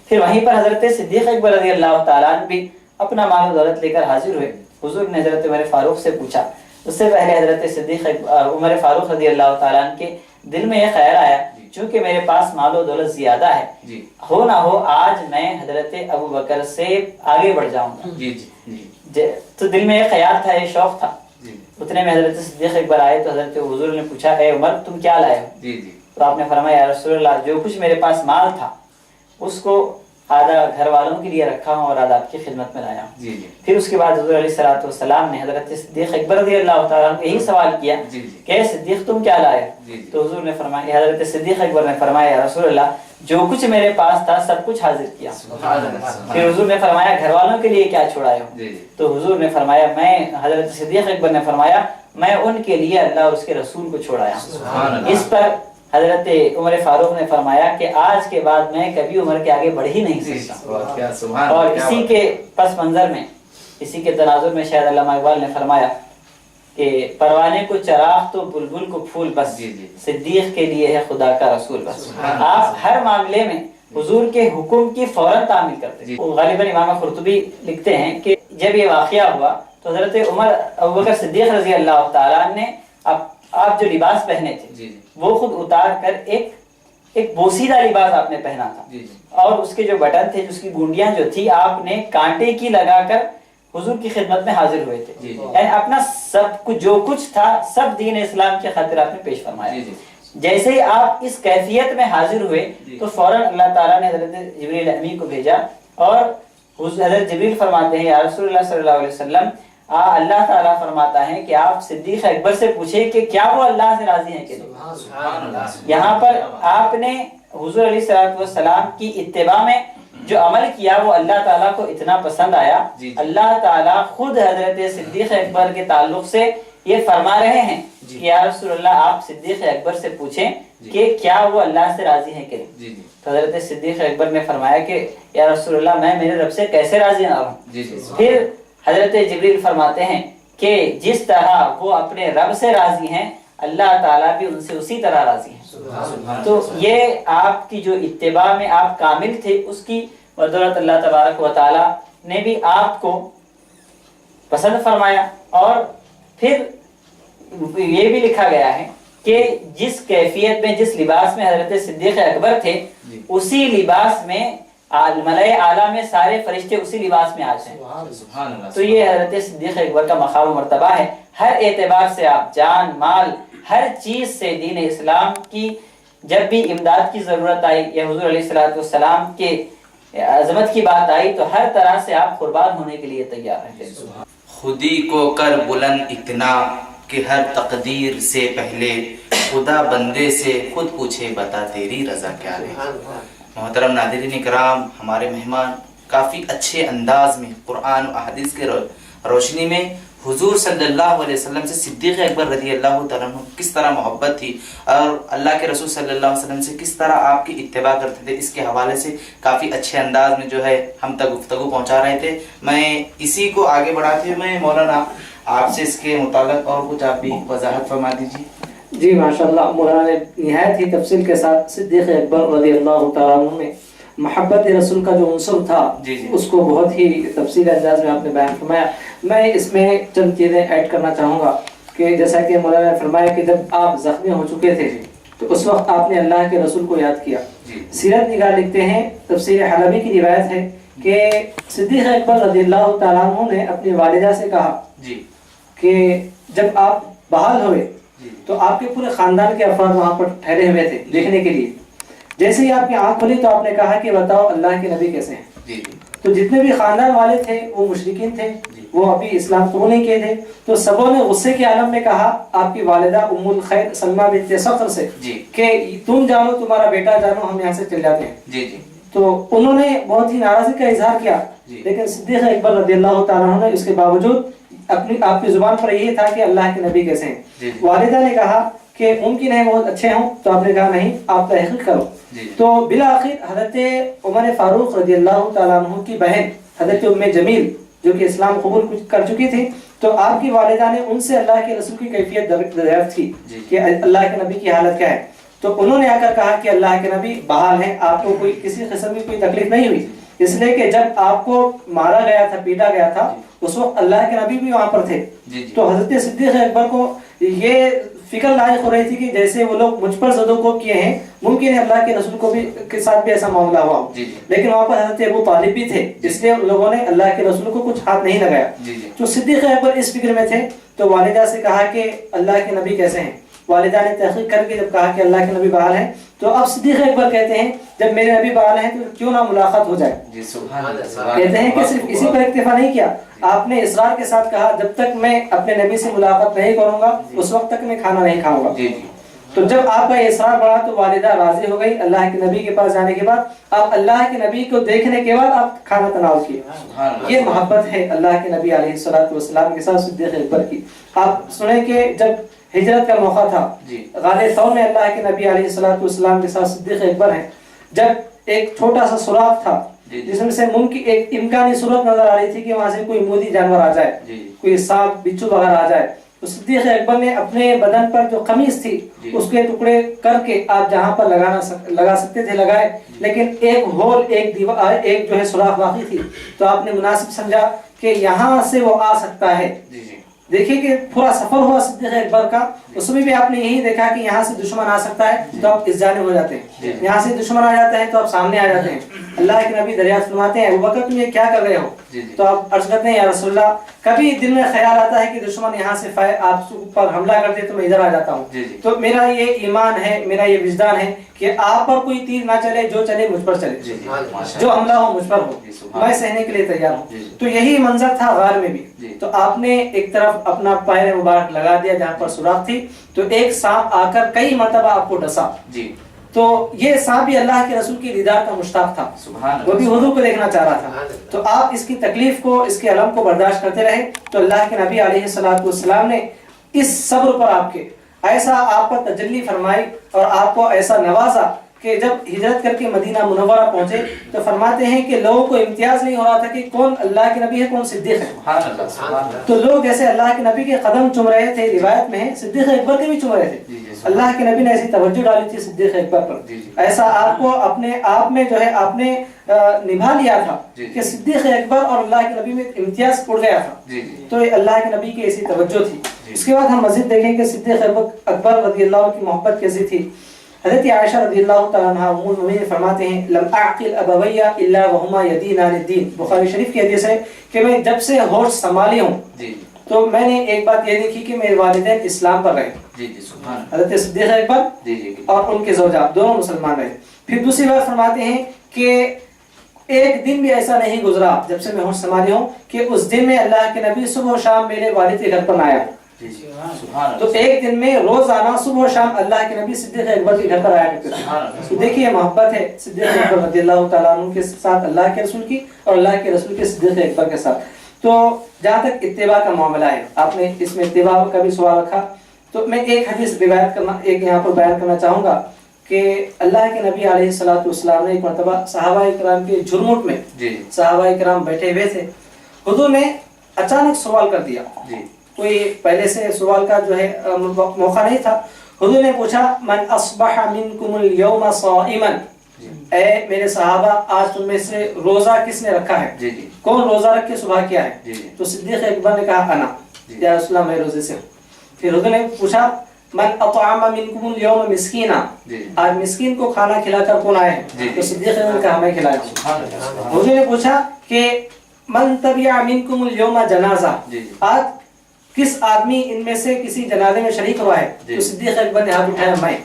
پھر وہیں پر حضرت صدیق اکبر رضی اللہ تعالیٰ عنہ بھی اپنا مال و دولت لے کر حاضر ہوئے. حضور نے حضرت عمر فاروق سے پوچھا اس سے پہلے حضرت صدیق عمر فاروق رضی اللہ تعالیٰ عنہ کے دل میں یہ خیال آیا چونکہ میرے پاس مال و دولت زیادہ ہے، ہو نہ ہو آج میں حضرت ابو بکر سے آگے بڑھ جاؤں گا، تو دل میں یہ خیال تھا، یہ شوق تھا۔ اتنے میں حضرت صدیق اکبر آئے تو حضرت حضور نے پوچھا اے عمر تم کیا لائے ہو؟ تو آپ نے فرمایا یا رسول اللہ جو کچھ میرے پاس مال تھا اس کو آدھا گھر والوں کے لیے رکھا ہوں اور آدھا آپ کی خدمت میں لایا ہوں۔ پھر اس کے بعد حضور علیہ الصلوۃ والسلام نے حضرت صدیق اکبر رضی اللہ تعالیٰ عنہ یہی سوال کیا کہ صدیق تم کیا لائے ہو؟ تو حضور نے فرمایا، حضرت صدیق اکبر نے فرمایا یا رسول اللہ جو کچھ میرے پاس تھا سب کچھ حاضر کیا۔ پھر حضور نے فرمایا گھر والوں کے لیے کیا چھوڑائے ہو؟ تو حضور نے فرمایا میں، حضرت صدیق اکبر نے فرمایا میں ان کے لیے اللہ اور اس کے رسول کو چھوڑایا ہوں۔ اس پر حضرت عمر فاروق نے فرمایا کہ آج کے بعد میں کبھی عمر کے آگے بڑھ ہی نہیں سکتا۔ اور اسی کے پس منظر میں، اسی کے تناظر میں شاید علامہ اقبال نے فرمایا کہ پروانے کو چراغ تو بلبل کو پھول بس، صدیق کے لیے ہے خدا کا رسول بس۔ آپ ہر معاملے میں حضور کے حکم کی فوراً تعمیل کرتے۔ غالباً امام قرطبی لکھتے ہیں کہ جب یہ واقعہ ہوا تو حضرت عمر ابوبکر صدیق رضی اللہ تعالیٰ نے آپ جو لباس پہنے تھے وہ خود اتار کر ایک بوسیدہ لباس آپ نے پہنا تھا، اور اس کے جو بٹن تھے، اس کی گونڈیاں جو تھی آپ نے کانٹے کی لگا کر حضور کی خدمت میں حاضر ہوئے تھے۔ یعنی اپنا سب کچھ جو کچھ تھا سب دین اسلام کے خاطر آپ نے پیش فرمایا۔ جیسے ہی آپ اس کیفیت میں حاضر ہوئے تو فوراً اللہ تعالیٰ نے حضرت جبریل امی کو بھیجا، اور حضرت جبریل فرماتے ہیں یا رسول اللہ صلی اللہ علیہ وسلم اللہ تعالیٰ فرماتا ہے کہ آپ صدیق اکبر سے پوچھے کہ کیا وہ اللہ سے راضی ہیں کہ نہیں۔ یہاں پر آپ نے حضور علیہ السلام کی اتباع میں جو عمل کیا وہ اللہ تعالیٰ کو اتنا پسند آیا، اللہ تعالیٰ خود حضرت صدیق اکبر کے تعلق سے یہ فرما رہے ہیں کہ یا رسول اللہ آپ صدیق اکبر سے پوچھیں کہ کیا وہ اللہ سے راضی ہیں کہ نہیں۔ تو حضرت صدیق اکبر نے فرمایا کہ یا رسول اللہ میں میرے رب سے کیسے راضی نہ رہوں۔ پھر حضرت جبریل فرماتے ہیں کہ جس طرح وہ اپنے رب سے راضی ہیں اللہ تعالیٰ بھی ان سے اسی طرح راضی ہیں۔ تو یہ آپ کی جو اتباع میں آپ کامل تھے اس کی بدولت اللہ تبارک و تعالیٰ نے بھی آپ کو پسند فرمایا۔ اور پھر یہ بھی لکھا گیا ہے کہ جس کیفیت میں جس لباس میں حضرت صدیق اکبر تھے اسی لباس میں ملائے اعلیٰ میں سارے فرشتے اسی لباس میں آج ہیں۔ تو یہ حضرت صدیق اکبر کا مقام و مرتبہ ہے۔ ہر اعتبار سے آپ جان مال ہر چیز سے دین اسلام کی جب بھی امداد کی ضرورت آئی یا حضور علیہ السلام کے عظمت کی بات آئی تو ہر طرح سے آپ قربان ہونے کے لیے تیار رہتے۔ خودی کو کر بلند اتنا کہ ہر تقدیر سے پہلے خدا بندے سے خود پوچھے بتا تیری رضا کیا ہے۔ محترم ناظرین کرام، ہمارے مہمان کافی اچھے انداز میں قرآن و احادیث کے روشنی میں حضور صلی اللہ علیہ وسلم سے صدیق اکبر رضی اللہ تعالیٰ عنہ کس طرح محبت تھی اور اللہ کے رسول صلی اللہ علیہ وسلم سے کس طرح آپ کی اتباع کرتے تھے، اس کے حوالے سے کافی اچھے انداز میں جو ہے ہم تک گفتگو پہنچا رہے تھے۔ میں اسی کو آگے بڑھاتے ہوئے میں مولانا آپ سے اس کے متعلق اور کچھ آپ بھی وضاحت فرما دیجیے۔ جی ماشاءاللہ، مولانا نے نہایت ہی تفصیل کے ساتھ صدیق اکبر رضی اللہ تعالیٰ عنہ میں محبت رسول کا جو عنصر تھا اس کو بہت ہی تفصیل انداز میں آپ نے بیان فرمایا۔ میں اس میں چند چیزیں ایڈ کرنا چاہوں گا کہ جیسا کہ مولانا نے فرمایا کہ جب آپ زخمی ہو چکے تھے تو اس وقت آپ نے اللہ کے رسول کو یاد کیا۔ سیرت نگار لکھتے ہیں، تفسیر حلبی کی روایت ہے کہ صدیق اکبر رضی اللہ تعالیٰ عنہ نے اپنی والدہ سے کہا کہ جب آپ بحال ہوئے تو آپ کے پورے خاندان کے افراد وہاں پر ٹھہرے ہوئے تھے دیکھنے کے لیے۔ جیسے ہی آپ کی آنکھ کھلی تو آپ نے کہا کہ بتاؤ اللہ کے نبی کیسے ہیں۔ تو جتنے بھی خاندان والے تھے وہ مشرکین تھے، وہ ابھی اسلام قبول نہیں کیے تھے، تو سبوں نے غصے کے عالم میں کہا آپ کی والدہ ام الخیر سلمہ بنت صخر سے کہ تم جانو تمہارا بیٹا جانو ہم یہاں سے چل جاتے ہیں۔ تو انہوں نے بہت ہی ناراضی کا اظہار کیا، لیکن صدیق اکبر رضی اللہ تعالیٰ عنہ نے اس کے باوجود آپ کی زبان پر یہ تھا کہ اللہ کے نبی کیسے ہیں۔ والدہ نے کہا کہ ممکن ہے بہت اچھے ہوں، تو آپ نے کہا نہیں آپ تحقیق کرو۔ تو بالآخر حضرت عمر فاروق رضی اللہ تعالیٰ عنہ کی بہن حضرت ام جمیل جو کہ اسلام قبول کر چکی تھی، تو آپ کی والدہ نے ان سے اللہ کے رسول کی کیفیت دریافت کی کہ اللہ کے نبی کی حالت کیا ہے۔ تو انہوں نے آ کر کہا کہ اللہ کے نبی بحال ہیں، آپ کو کوئی کسی قسم کی کوئی تکلیف نہیں ہوئی۔ اس لیے کہ جب آپ کو مارا گیا تھا، پیٹا گیا تھا، اس وقت اللہ کے نبی بھی وہاں پر تھے. تو حضرت صدیق اکبر کو یہ فکر لاحق ہو رہی تھی کہ جیسے وہ لوگ مجھ پر زدو کو کیے ہیں، ممکن ہے اللہ کے رسول کو بھی کے ساتھ بھی ایسا معاملہ ہوا ہو. لیکن وہاں پر حضرت ابو طالب بھی تھے، اس لیے ان لوگوں نے اللہ کے رسول کو کچھ ہاتھ نہیں لگایا. تو صدیق اکبر اس فکر میں تھے، تو والدہ سے کہا کہ اللہ کے نبی کیسے ہیں. والدہ نے تحقیق کر کے جب کہا کہ اللہ کے نبی بحال ہیں، تو اب صدیق اکبر کہتے ہیں جب میرے نبی بحال ہیں تو کیوں نہ ملاقات ہو جائے. کہتے ہیں کہ صرف اسی پر اکتفا نہیں کیا، آپ نے اصرار کے ساتھ کہا جب تک میں اپنے نبی سے ملاقات نہیں کروں گا اس وقت تک میں کھانا نہیں کھاؤں گا. تو جب آپ کا یہ اصرار بڑھا تو والدہ راضی ہو گئی. اللہ کے نبی کے پاس جانے کے بعد آپ اللہ کے نبی کو دیکھنے کے بعد آپ کھانا تناول کیے. یہ محبت ہے اللہ کے نبی علیہ الصلوۃ والسلام کے ساتھ صدیق اکبر کی. آپ سنیں کہ جب ہجرت کا موقع تھا، غار ثور میں اللہ کے نبی علیہ الصلوۃ والسلام کے ساتھ صدیق اکبر ہیں. جب ایک چھوٹا سا سوراخ تھا جس میں سے ممکن ایک امکانی صورت نظر آ رہی تھی کہ وہاں سے کوئی مودی جانور آ جائے، کوئی سانپ بچھو وغیرہ آ جائے، تو صدیق اکبر نے اپنے بدن پر جو قمیص تھی اس کے ٹکڑے کر کے آپ جہاں پر لگا سکتے تھے لگائے، لیکن ایک ہول، ایک دیوار، ایک جو ہے سوراخ باقی تھی، تو آپ نے مناسب سمجھا کہ یہاں سے وہ آ سکتا ہے. دیکھیے کہ پورا سفر ہوا صدیق اکبر کا، اس میں بھی آپ نے یہی دیکھا کہ یہاں سے دشمن آ سکتا ہے تو آپ اس جانب ہو جاتے ہیں، یہاں سے دشمن آ جاتا ہے تو آپ سامنے آ جاتے ہیں. اللہ کے نبی دریافت فرماتے ہیں ابوبکر تم یہ کیا کر رہے ہو؟ تو آپ عرض کرتے ہیں یا رسول اللہ کبھی دل میں خیال آتا ہے کہ دشمن یہاں سے آپ پر حملہ کرتے تو میں ادھر آ جاتا ہوں. تو میرا یہ ایمان ہے، میرا یہ وجدان ہے کہ آپ پر کوئی تیر نہ چلے، جو چلے مجھ پر چلے، جو حملہ ہو مجھ پر ہو، میں سہنے کے لیے تیار ہوں. تو یہی منظر تھا غار میں بھی. تو آپ نے ایک طرف اپنا پیر مبارک لگا دیا جہاں پر سوراخ تھی، تو ایک سانپ آ کر کئی مرتبہ آپ کو ڈسا. تو یہ سانپ بھی اللہ کے رسول کی دیدار کا مشتاق تھا، وہ بھی حضور کو دیکھنا چاہ رہا تھا. تو آپ اس کی تکلیف کو، اس کے الم کو برداشت کرتے رہے. تو اللہ کے نبی علیہ الصلوۃ والسلام نے اس صبر پر آپ کے ایسا آپ پر تجلی فرمائی اور آپ کو ایسا نوازا کہ جب ہجرت کر کے مدینہ منورہ پہنچے تو فرماتے ہیں کہ لوگوں کو امتیاز نہیں ہو رہا تھا کہ کون اللہ کے نبی ہے، کون صدیق ہے. تو لوگ ایسے اللہ کے نبی کے قدم چوم رہے تھے. روایت میں ہے صدیق اکبر کے بھی چوم رہے تھے. اللہ کے نبی نے ایسی توجہ ڈالی تھی صدیق اکبر پر، ایسا آپ کو اپنے آپ میں جو ہے آپ نے نبھا لیا تھا کہ صدیق اکبر اور اللہ کے نبی میں امتیاز اڑ گیا تھا. تو اللہ کے نبی کی ایسی توجہ تھی. اس کے بعد ہم مزید دیکھیں کہ صدیق اکبر رضی اللہ عنہ کی محبت کیسی تھی. حضرت عائشہ رضی اللہ تعالیٰ عنہ ام المؤمنین فرماتے ہیں لم اعقل ابویہ الا وہما یدینان الدین. بخاری شریف کی حدیث ہے کہ میں جب سے ہوش سنبھالی ہوں تو میں نے ایک بات یہ دیکھی کہ میرے والدین اسلام پر رہے. حضرت صدیق اکبر اور ان کے زوجات دونوں مسلمان رہے. پھر دوسری بات فرماتے ہیں کہ ایک دن بھی ایسا نہیں گزرا جب سے میں ہوش سنبھالی ہوں کہ اس دن میں اللہ کے نبی صبح و شام میرے والد کے گھر پر آیا. تو ایک دن میں روزانہ صبح و شام اللہ کے نبی صدیق اکبر کے گھر پر آیا کرتے تھے. تو دیکھیے محبت ہے صدیق اکبر رضی اللہ تعالیٰ عنہ کے ساتھ اللہ کے رسول کی اور اللہ کے رسول کے صدیق اکبر کے ساتھ. تو جہاں تک اتباع کا معاملہ ہے، آپ نے اس میں اتباع کا بھی سوال رکھا، تو میں ایک حدیث روایت کرنا ایک یہاں پر بیان کرنا چاہوں گا کہ اللہ کے نبی علیہ الصلوۃ والسلام نے ایک مرتبہ صحابہ کرام کے جھرمٹ میں صحابہ کرام بیٹھے ہوئے تھے. حضور نے اچانک سوال کر دیا، کوئی پہلے سے سوال کا جو ہے موقع نہیں تھا. حضور نے پوچھا من اصبح منکم اليوم صائما، اے میرے صحابہ آج تم میں سے روزہ کس نے رکھا ہے؟ کون روزہ رکھ کے صبح کیا ہے؟ تو صدیق اکبر نے کہا انا، یا رسول اللہ میں روزے سے ہوں. پھر حضور نے پوچھا من اطعم منکم اليوم مسکینا، آج مسکین کو کھانا کھلا کر کون آئے ہیں؟ تو صدیق اکبر نے کہا میں کھلایا ہوں. حضور نے پوچھا کہ من تبع منکم اليوم جنازہ، آج کس آدمی ان میں سے کسی جنازے میں شریک ہوا ہے؟ تو صدیق اکبر نے ہاتھ اٹھایا میں.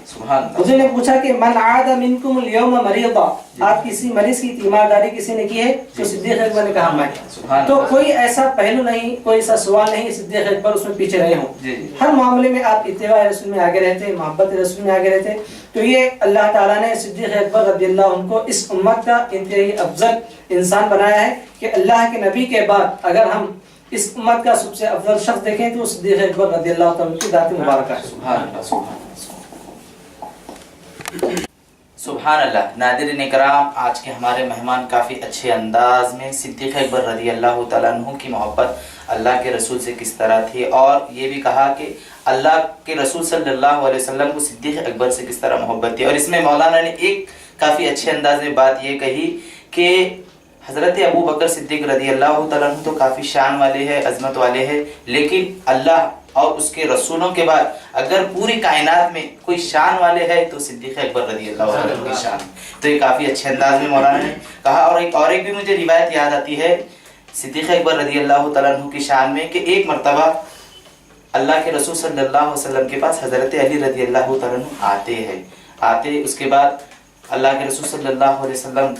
حضور نے پوچھا کہ من عاد منکم اليوم مریضا، آپ کسی مریض کی تیمارداری کسی نے کی ہے؟ تو صدیق اکبر نے کہا میں. تو کوئی ایسا پہلو نہیں، کوئی ایسا سوال نہیں صدیق اکبر اس میں پیچھے رہے ہوں. ہر معاملے میں آپ اتباع رسول میں آگے رہتے، محبت رسول میں آگے رہتے. تو یہ اللہ تعالیٰ نے صدیق اکبر رضی اللہ عنہ کو اس امت کا انتہائی افضل انسان بنایا ہے کہ اللہ کے نبی کے بعد اگر ہم اس امت کا سب سے افضل شخص دیکھیں تو صدیق اکبر رضی اللہ تعالیٰ کی ذات مبارکہ ہے. سبحان اللہ. ناظرین اکرام، آج کے ہمارے مہمان کافی اچھے انداز میں صدیق اکبر رضی اللہ تعالیٰ عنہ کی محبت اللہ کے رسول سے کس طرح تھی، اور یہ بھی کہا کہ اللہ کے رسول صلی اللہ علیہ وسلم کو صدیق اکبر سے کس طرح محبت تھی. اور اس میں مولانا نے ایک کافی اچھے انداز میں بات یہ کہی کہ حضرت ابو بکر صدیق رضی اللہ تعالیٰ عنہ تو کافی شان والے ہیں، عظمت والے ہیں، لیکن اللہ اور اس کے رسولوں کے بعد اگر پوری کائنات میں کوئی شان والے ہے تو صدیق اکبر رضی اللہ تعالیٰ عنہ کی شان. تو یہ کافی اچھے انداز میں مولانا نے کہا. اور ایک بھی مجھے روایت یاد آتی ہے صدیق اکبر رضی اللہ تعالیٰ عنہ کی شان میں کہ ایک مرتبہ اللہ کے رسول صلی اللہ علیہ وسلم کے پاس حضرت علی رضی اللہ تعالیٰ عنہ آتے اس کے بعد اللہ کے رسول صلی اللہ علیہ وسلم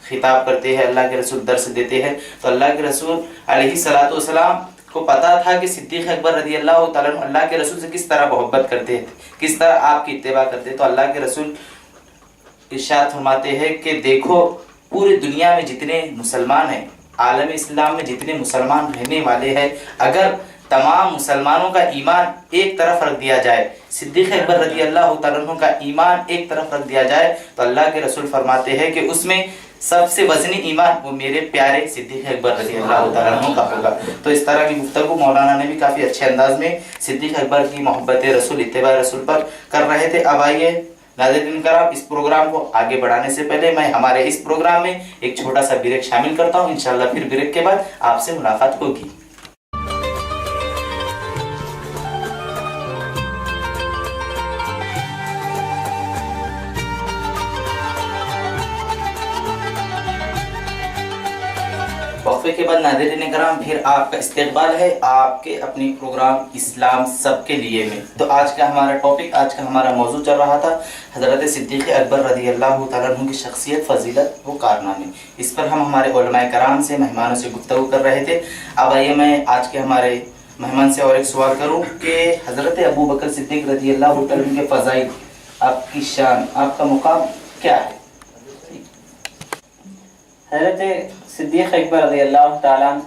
خطاب کرتے ہیں، اللہ کے رسول درس دیتے ہیں. تو اللہ کے رسول علیہ الصلوۃ والسلام کو پتا تھا کہ صدیق اکبر رضی اللہ تعالیٰ عنہ اللہ کے رسول سے کس طرح محبت کرتے ہیں، کس طرح آپ کی اتباع کرتے ہیں. تو اللہ کے رسول ارشاد فرماتے ہیں کہ دیکھو پوری دنیا میں جتنے مسلمان ہیں، عالم اسلام میں جتنے مسلمان رہنے والے ہیں، اگر تمام مسلمانوں کا ایمان ایک طرف رکھ دیا جائے، صدیق اکبر رضی اللہ تعالیٰ عنہ کا ایمان ایک طرف رکھ دیا جائے، تو اللہ کے رسول فرماتے ہیں کہ اس میں سب سے وزنی ایمان وہ میرے پیارے صدیق اکبر رضی اللہ تعالیٰ عنہ کا ہوگا. تو اس طرح کی گفتگو مولانا نے بھی کافی اچھے انداز میں صدیق اکبر کی محبت رسول، اتباع رسول پر کر رہے تھے. اب آئیے ناظرین کرام، اس پروگرام کو آگے بڑھانے سے پہلے میں ہمارے اس پروگرام میں ایک چھوٹا سا بریک شامل کرتا ہوں. انشاءاللہ پھر بریک کے بعد آپ سے ملاقات ہوگی. وقفے کے بعد ناظرین کرام پھر آپ کا استقبال ہے آپ کے اپنی پروگرام اسلام سب کے لیے میں. تو آج کا ہمارا ٹاپک، آج کا ہمارا موضوع چل رہا تھا حضرت صدیق اکبر رضی اللہ تعالیٰ عنہ کی شخصیت، فضیلت و کارنامے. اس پر ہم ہمارے علماء کرام سے، مہمانوں سے گفتگو کر رہے تھے. اب آئیے میں آج کے ہمارے مہمان سے اور ایک سوال کروں کہ حضرت ابو بکر صدیق رضی اللہ تعالیٰ عنہ کے فضائل، آپ کی شان، آپ کا مقام کیا ہے؟ حضرت صدیق اکبر رضی اللہ تعالیٰ عنہ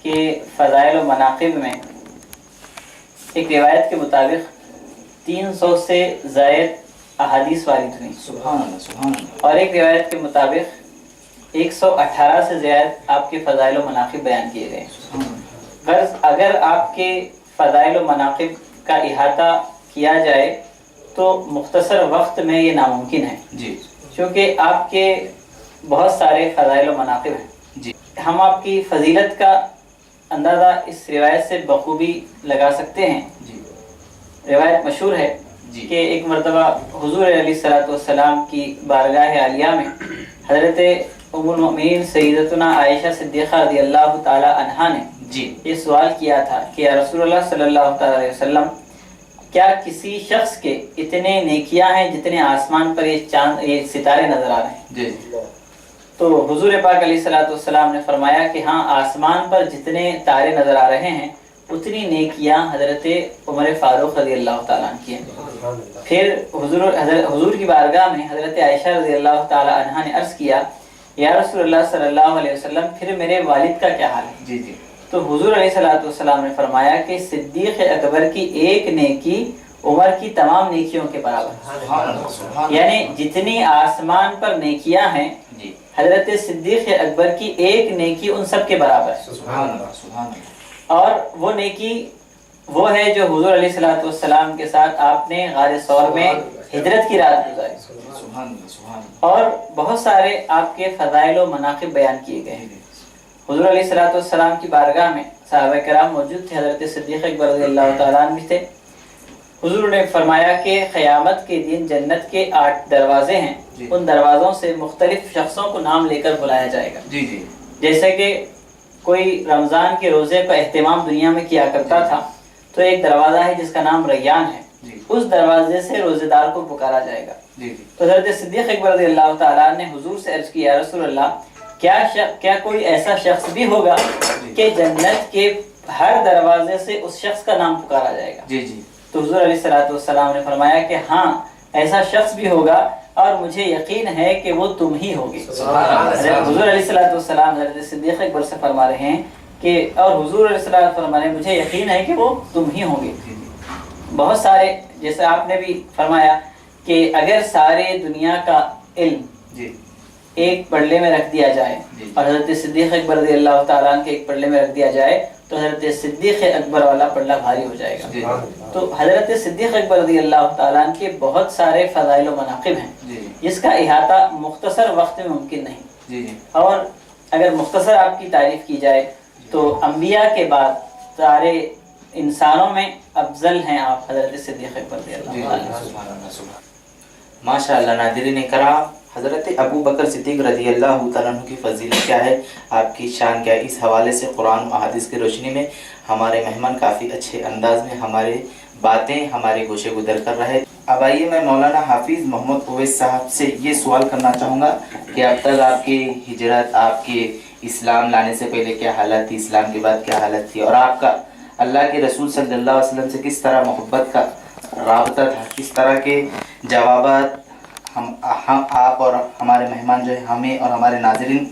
کے فضائل و مناقب میں ایک روایت کے مطابق 300 سے زائد احادیث وارد ہوئی. سبحان اللہ، سبحان اللہ. اور ایک روایت کے مطابق 118 سے زیادہ آپ کے فضائل و مناقب بیان کیے گئے. غرض اگر آپ کے فضائل و مناقب کا احاطہ کیا جائے تو مختصر وقت میں یہ ناممکن ہے جی، کیونکہ آپ کے بہت سارے فضائل و مناقب ہیں. جی، ہم آپ کی فضیلت کا اندازہ اس روایت سے بخوبی لگا سکتے ہیں. جی، روایت مشہور ہے جی، کہ ایک مرتبہ حضور علیہ الصلوۃ والسلام کی بارگاہ عالیہ میں حضرت ام المؤمنین سیدتنا عائشہ صدیقہ رضی اللہ تعالی عنہا نے جی، یہ سوال کیا تھا کہ یا رسول اللہ صلی اللہ تعالی علیہ وسلم، کیا کسی شخص کے اتنے نیکیاں ہیں جتنے آسمان پر یہ ستارے نظر آ رہے ہیں؟ جی. تو حضور پاک علیہ الصلوۃ والسلام نے فرمایا کہ ہاں، آسمان پر جتنے تارے نظر آ رہے ہیں اتنی نیکیاں حضرت عمر فاروق رضی اللہ تعالیٰ عنہ کی ہیں. پھر حضور کی بارگاہ میں حضرت عائشہ رضی اللہ تعالیٰ عنہ نے عرض کیا یا رسول اللہ صلی اللہ علیہ وسلم، پھر میرے والد کا کیا حال ہے؟ جی، جی. تو حضور علیہ الصلوۃ والسلام نے فرمایا کہ صدیق اکبر کی ایک نیکی عمر کی تمام نیکیوں کے برابر ہے. سبحان اللہ، سبحان اللہ. یعنی جتنی آسمان پر نیکیاں ہیں جی، حضرت صدیق اکبر کی ایک نیکی ان سب کے برابر ہے. سبحان اللہ، سبحان اللہ. اور وہ نیکی وہ ہے جو حضور علیہ الصلوۃ والسلام کے ساتھ آپ نے غار ثور میں ہجرت کی رات گزاری. سبحان اللہ، سبحان اللہ. اور بہت سارے آپ کے فضائل و مناقب بیان کیے گئے ہیں. حضور علیہ الصلوۃ والسلام کی بارگاہ میں صحابہ کرام موجود تھے، حضرت صدیق اکبر رضی اللہ تعالیٰ عنہ بھی تھے. حضور نے فرمایا کہ قیامت کے دن جنت کے 8 دروازے ہیں، ان دروازوں سے مختلف شخصوں کو نام لے کر بلایا جائے گا. جی، جی. جیسے کہ کوئی رمضان کے روزے کا اہتمام دنیا میں کیا کرتا تھا تو ایک دروازہ ہے جس کا نام ریان ہے، اس دروازے سے روزے دار کو پکارا جائے گا. تو حضرت صدیق اکبر رضی اللہ تعالیٰ نے حضور سے عرض کیا یا رسول اللہ، کیا کوئی ایسا شخص بھی ہوگا کہ جنت کے ہر دروازے سے اس شخص کا نام پکارا جائے گا؟ جی، جی. تو حضور علیہ الصلوۃ والسلام نے فرمایا کہ ہاں، ایسا شخص بھی ہوگا اور مجھے یقین ہے کہ وہ تم ہی ہوگے. حضور علیہ الصلوۃ والسلام حضرت صدیق اکبر سے فرما رہے ہیں کہ اور حضور علیہ الصلوۃ فرما رہے ہیں مجھے یقین ہے کہ وہ تم ہی ہوں گے. بہت سارے، جیسے آپ نے بھی فرمایا کہ اگر سارے دنیا کا علم ایک پلڑے میں رکھ دیا جائے اور حضرت صدیق اکبر رضی اللہ تعالیٰ عنہ کے ایک پلڑے میں رکھ دیا جائے تو حضرت صدیق اکبر والا پلڑا بھاری ہو جائے گا. تو حضرت صدیق اکبر رضی اللہ تعالیٰ عنہ کے بہت سارے فضائل و مناقب ہیں جس کا احاطہ مختصر وقت میں ممکن نہیں. جی جی اور اگر مختصر آپ کی تعریف کی جائے تو انبیاء کے بعد سارے انسانوں میں افضل ہیں آپ حضرت صدیق اکبر رضی اللہ عنہ۔ ماشاء اللہ ناظرین کرام، حضرت ابو بکر صدیق رضی اللہ تعالیٰ عنہ کی فضیلت کیا ہے، آپ کی شان کیا ہے، اس حوالے سے قرآن و احادیث کی روشنی میں ہمارے مہمان کافی اچھے انداز میں ہمارے باتیں ہمارے گوشے گزر کر رہے۔ اب آئیے میں مولانا حافظ محمد اویس صاحب سے یہ سوال کرنا چاہوں گا کہ اب تک آپ کی ہجرت، آپ کے اسلام لانے سے پہلے کیا حالت تھی، اسلام کے بعد کیا حالت تھی، اور آپ کا اللہ کے رسول صلی اللہ علیہ وسلم سے کس طرح محبت کا رابطہ تھا، کس طرح کے جوابات ہم آپ اور ہمارے مہمان جو ہے ہمیں اور ہمارے ناظرین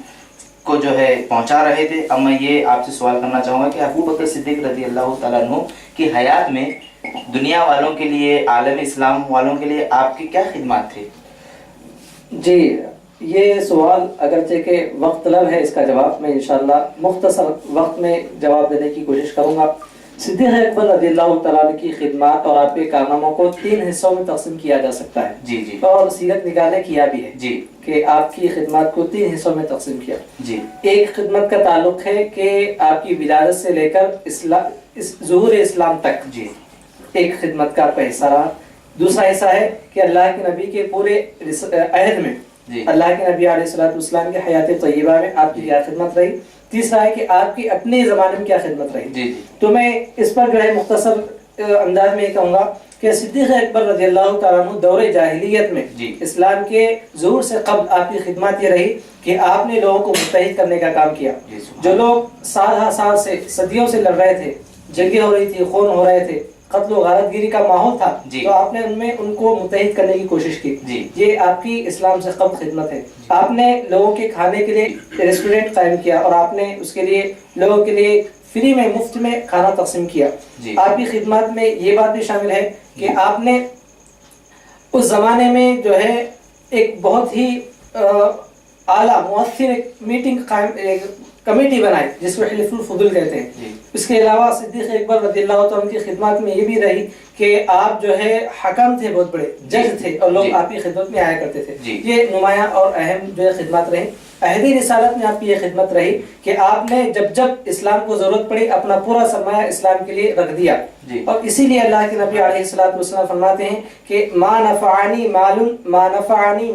کو جو ہے پہنچا رہے تھے۔ اب میں یہ آپ سے سوال کرنا چاہوں گا کہ ابو بکر صدیق رضی اللہ تعالیٰ عنہ کی حیات میں دنیا والوں کے لیے، عالم اسلام والوں کے لیے آپ کی کیا خدمات تھے؟ جی، یہ سوال اگرچہ کہ وقت طلب ہے، اس کا جواب میں انشاءاللہ مختصر وقت میں جواب دینے کی کوشش کروں گا۔ صدیق اکبر رضی اللہ تعالیٰ عنہ کی خدمات اور آپ کے کارناموں کو 3 حصوں میں تقسیم کیا جا سکتا ہے، جی جی اور سیرت نگار نے کیا بھی ہے جی کہ آپ کی خدمات کو 3 حصوں میں تقسیم کیا۔ جی ایک خدمت کا تعلق ہے کہ آپ کی ولادت سے لے کر ظہور اسلام تک جی ایک خدمت کا آپ کا حصہ رہا۔ دوسرا حصہ ہے کہ اللہ کے نبی کے پورے عہد میں جی اللہ کے نبی علیہ الصلوۃ والسلام کی حیات طیبہ میں آپ کی کیا خدمت رہی۔ تیسرا ہے کہ آپ کی اپنے زمانے میں کیا خدمت رہی۔ جی جی تو میں اس پر جو ہے مختصر انداز میں یہ کہوں گا کہ صدیق اکبر رضی اللہ تعالیٰ عنہ دور جاہلیت میں جی اسلام کے ظہور سے قبل آپ کی خدمات یہ رہی کہ آپ نے لوگوں کو متحد کرنے کا کام کیا۔ جی سبحان جو لوگ سال ہر سال سے صدیوں سے لڑ رہے تھے، جنگیں ہو رہی تھی، خون ہو رہے تھے، قتل و غارت گیری کا ماحول تھا، جی تو آپ نے ان کو متحد کرنے کی کوشش کی۔ جی یہ آپ کی اسلام سے قبل خدمت ہے۔ آپ نے لوگوں کے کھانے کے لیے ریسٹورینٹ قائم کیا اور آپ نے اس کے لیے لوگوں کے لیے فری میں مفت میں کھانا تقسیم کیا۔ جی آپ کی خدمات میں یہ بات بھی شامل ہے کہ آپ نے اس زمانے میں جو ہے ایک بہت ہی اعلیٰ مؤثر ایک میٹنگ قائم، ایک کمیٹی بنائی جس کو حلف الفضل کہتے ہیں۔ جی اس کے علاوہ صدیق اکبر رضی اللہ تعالیٰ کی خدمات میں یہ بھی رہی کہ آپ جو ہے حکم تھے، بہت بڑے جج تھے، اور لوگ آپ کی خدمت میں آیا کرتے تھے۔ جی یہ نمایاں اور اہم جو ہے خدمات رہی۔ عہدی رسالت میں آپ کی یہ خدمت رہی کہ آپ نے جب جب اسلام کو ضرورت پڑی اپنا پورا سرمایہ اسلام کے لیے رکھ دیا، جی اور اسی لیے اللہ کے نبی علیہ الصلوۃ والسلام فرماتے ہیں کہ ما نفعنی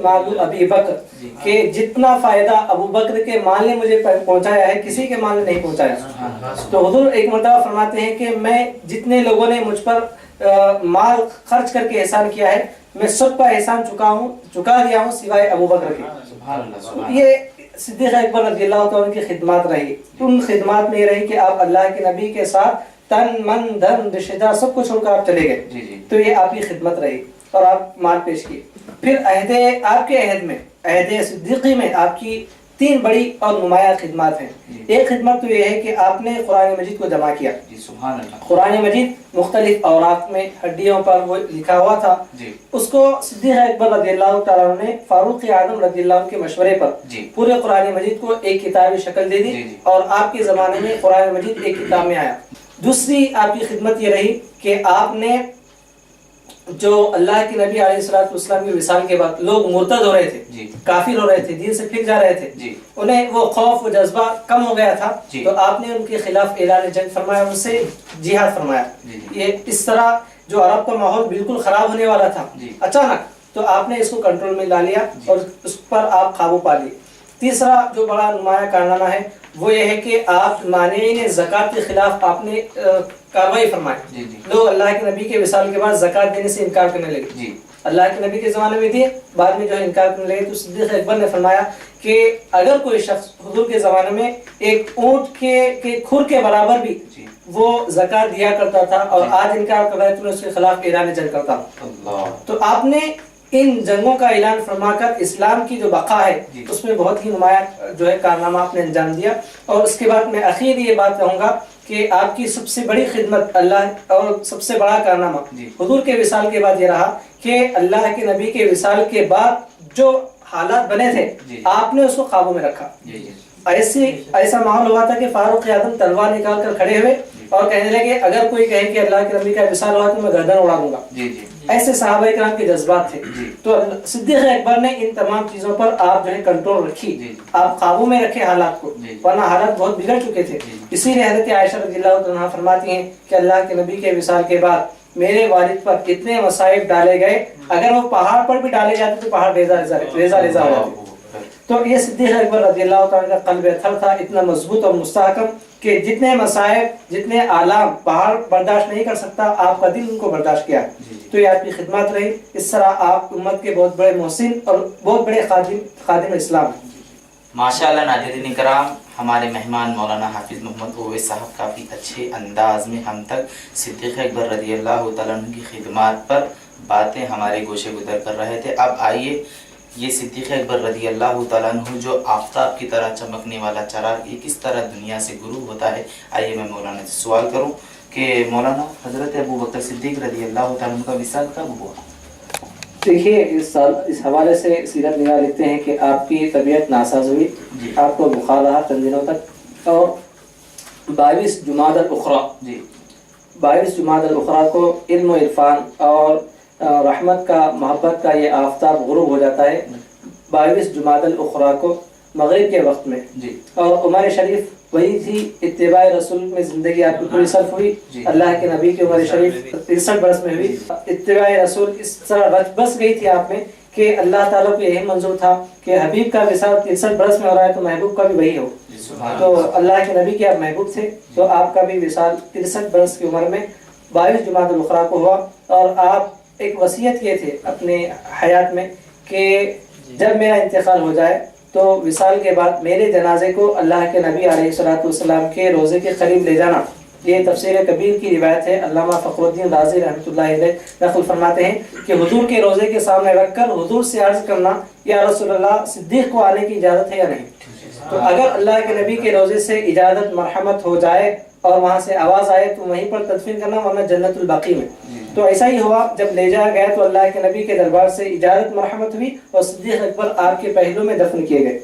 مال ابی بکر، کہ جتنا فائدہ ابو بکر کے مال نے مجھے پہنچایا ہے کسی کے مال نے نہیں پہنچایا۔ تو حضور ایک مرتبہ فرماتے ہیں کہ میں جتنے لوگوں نے مجھ پر مال خرچ کر کے احسان کیا ہے، میں سب کا احسان چکا دیا ہوں سوائے ابو بکر کے۔ سبحان اللہ سبحان اللہ۔ یہ صدیق اکبر رضی اللہ تعالیٰ کی خدمات رہی۔ ان خدمات میں یہ رہی کہ آپ اللہ کے نبی کے ساتھ تن من دھن رشتہ دار سب کو چھوڑ کر آپ چلے گئے، جی جی تو یہ آپ کی خدمت رہی اور آپ مال پیش کیے۔ پھر آپ کے عہد میں، عہد صدیقی میں آپ کی 3 بڑی اور نمایاں خدمات ہیں۔ ایک خدمت تو یہ ہے کہ آپ نے قرآن مجید کو جمع کیا۔ جی سبحان اللہ۔ قرآن مجید مختلف اوراق میں ہڈیوں پر وہ لکھا ہوا تھا، جی اس کو صدیق اکبر رضی اللہ تعالیٰ عنہ نے فاروق اعظم رضی اللہ عنہ کے مشورے پر جی پورے قرآن مجید کو ایک کتابی شکل دے دی، جی جی۔ اور آپ کے زمانے میں قرآن مجید ایک کتاب میں آیا۔ دوسری آپ کی خدمت یہ رہی کہ آپ نے جو اللہ کے نبی علیہ الصلوۃ والسلام کے وصال کے بعد لوگ مرتد ہو رہے تھے، جی کافر ہو رہے تھے، دین سے پھر جا رہے تھے، جی انہیں وہ خوف و جذبہ کم ہو گیا تھا، جی۔ تو آپ نے ان کے خلاف اعلان جنگ فرمایا، ان سے جہاد فرمایا۔ جی جی۔ یہ اس طرح جو عرب کا ماحول بالکل خراب ہونے والا تھا، جی۔ اچانک تو آپ نے اس کو کنٹرول میں لا لیا اور اس پر آپ قابو پا لیے۔ تیسرا جو بڑا نمایاں کارنامہ ہے وہ یہ ہے کہ آپ مانعین زکوٰۃ کے خلاف آپ نے کارروائی فرمائی۔ جی جی لوگ اللہ کے نبی کے وصال کے بعد زکوٰۃ دینے سے انکار کرنے لگے، جی اللہ کے نبی کے زمانے میں دیے، بعد میں جو ہے انکار کرنے لگے، تو صدیق اکبر نے فرمایا کہ اگر کوئی شخص حضور کے زمانے میں ایک اونٹ کے کھر کے برابر بھی جی وہ زکوٰۃ دیا کرتا تھا اور آج انکار کر رہا ہے تو میں اس کے خلاف اعلان جنگ کرتا ہوں۔ اللہ۔ تو آپ نے ان جنگوں کا اعلان فرما کر اسلام کی جو بقا ہے جی۔ اس میں بہت ہی نمایاں جو ہے کارنامہ آپ نے انجام دیا۔ اور اس کے بعد میں اخیر یہ بات کہوں گا کہ آپ کی سب سے بڑی خدمت اللہ اور سب سے بڑا کارنامہ جی۔ حضور کے وصال کے بعد یہ رہا کہ اللہ کے نبی کے وصال کے بعد جو حالات بنے تھے جی۔ آپ نے اس کو قابو میں رکھا۔ جی جی ایسا ماحول ہوا تھا کہ فاروق اعظم تلوار نکال کر کھڑے ہوئے اور کہنے لگے اگر کوئی کہے کہ اللہ کے نبی کا وصال ہوا تو میں گردن اڑا دوں گا. جی جی ایسے صحابہ کرام کے جذبات تھے. جی. تو صدیق اکبر نے ان تمام چیزوں پر آپ جو ہے کنٹرول رکھی, جی. آپ قابو میں رکھے حالات کو, جی. ورنہ حالات بہت بگڑ چکے تھے. جی. اسی لیے حضرت عائشہ رضی اللہ عنہا فرماتی ہیں کہ اللہ کے نبی کے وصال کے بعد میرے والد پر اتنے مصائب ڈالے گئے, اگر وہ پہاڑ پر بھی ڈالے جاتے تو پہاڑ ریزہ ہو جاتے. تو یہ صدیق اکبر رضی اللہ تعالیٰ کا قلب اطہر تھا, اتنا مضبوط اور مستحکم کہ جتنے مصائب جتنے آلام پہاڑ برداشت نہیں کر سکتا, آپ کا دل ان کو برداشت کیا. تو یہ آپ کی خدمات رہی. اس طرح آپ امت کے بہت بڑے محسن اور بہت بڑے خادم اسلام ہیں. ماشاءاللہ. ناظرین کرام, ہمارے مہمان مولانا حافظ محمد اویس صاحب کافی اچھے انداز میں ہم تک صدیق اکبر رضی اللہ تعالیٰ عنہ کی خدمات پر باتیں ہمارے گوشے گزر کر رہے تھے. اب آئیے یہ صدیق اکبر رضی اللہ تعالیٰ عنہ جو آفتاب کی طرح چمکنے والا چراغ یہ کس طرح دنیا سے غروب ہوتا ہے, آئیے میں مولانا سے سوال کروں کہ مولانا حضرت ابو بکر صدیق رضی اللہ تعالیٰ عنہ کا وصال کب ہوا؟ دیکھیے اس حوالے سے سیرت نگار لکھتے ہیں کہ آپ کی طبیعت ناساز ہوئی, آپ کو بخار رہا چند دنوں تک, اور 22 جمادی الاخری 22 جمادی الاخری کو علم و عرفان اور رحمت کا محبت کا یہ آفتاب غروب ہو جاتا ہے. 22 جمادی الاخری کو مغرب کے وقت میں, اور عمر شریف وہی تھی, اتباع رسول میں زندگی آپ کی پوری صرف ہوئی. اللہ کے نبی کی عمر شریف 63 برس میں ہوئی. اتباع رسول اس طرح بس گئی تھی آپ میں کہ اللہ تعالیٰ کو یہی منظور تھا کہ حبیب کا وصال 63 برس میں ہو رہا ہے تو محبوب کا بھی وہی ہو. تو اللہ کے نبی کے آپ محبوب تھے, تو آپ کا بھی وصال 63 برس کی عمر میں 22 جمادی الاخری کو ہوا. اور آپ ایک وصیت کیے تھے اپنے حیات میں کہ جب میرا انتقال ہو جائے تو وصال کے بعد میرے جنازے کو اللہ کے نبی علیہ الصلوۃ والسلام کے روزے کے قریب لے جانا. یہ تفسیر کبیر کی روایت ہے. علامہ فخر الدین رازی رحمۃ اللہ علیہ نقل فرماتے ہیں کہ حضور کے روزے کے سامنے رکھ کر حضور سے عرض کرنا یا رسول اللہ صدیق کو آنے کی اجازت ہے یا نہیں. تو اگر اللہ کے نبی کے روزے سے اجازت مرحمت ہو جائے اور وہاں سے آواز آئے تو وہیں پر تدفین کرنا, ورنہ جنت الباقی میں. تو ایسا ہی ہوا, جب لے جایا گیا تو اللہ کے نبی کے دربار سے اجازت مرحمت ہوئی اور صدیق اکبر آپ کے پہلو میں دفن کیے گئے.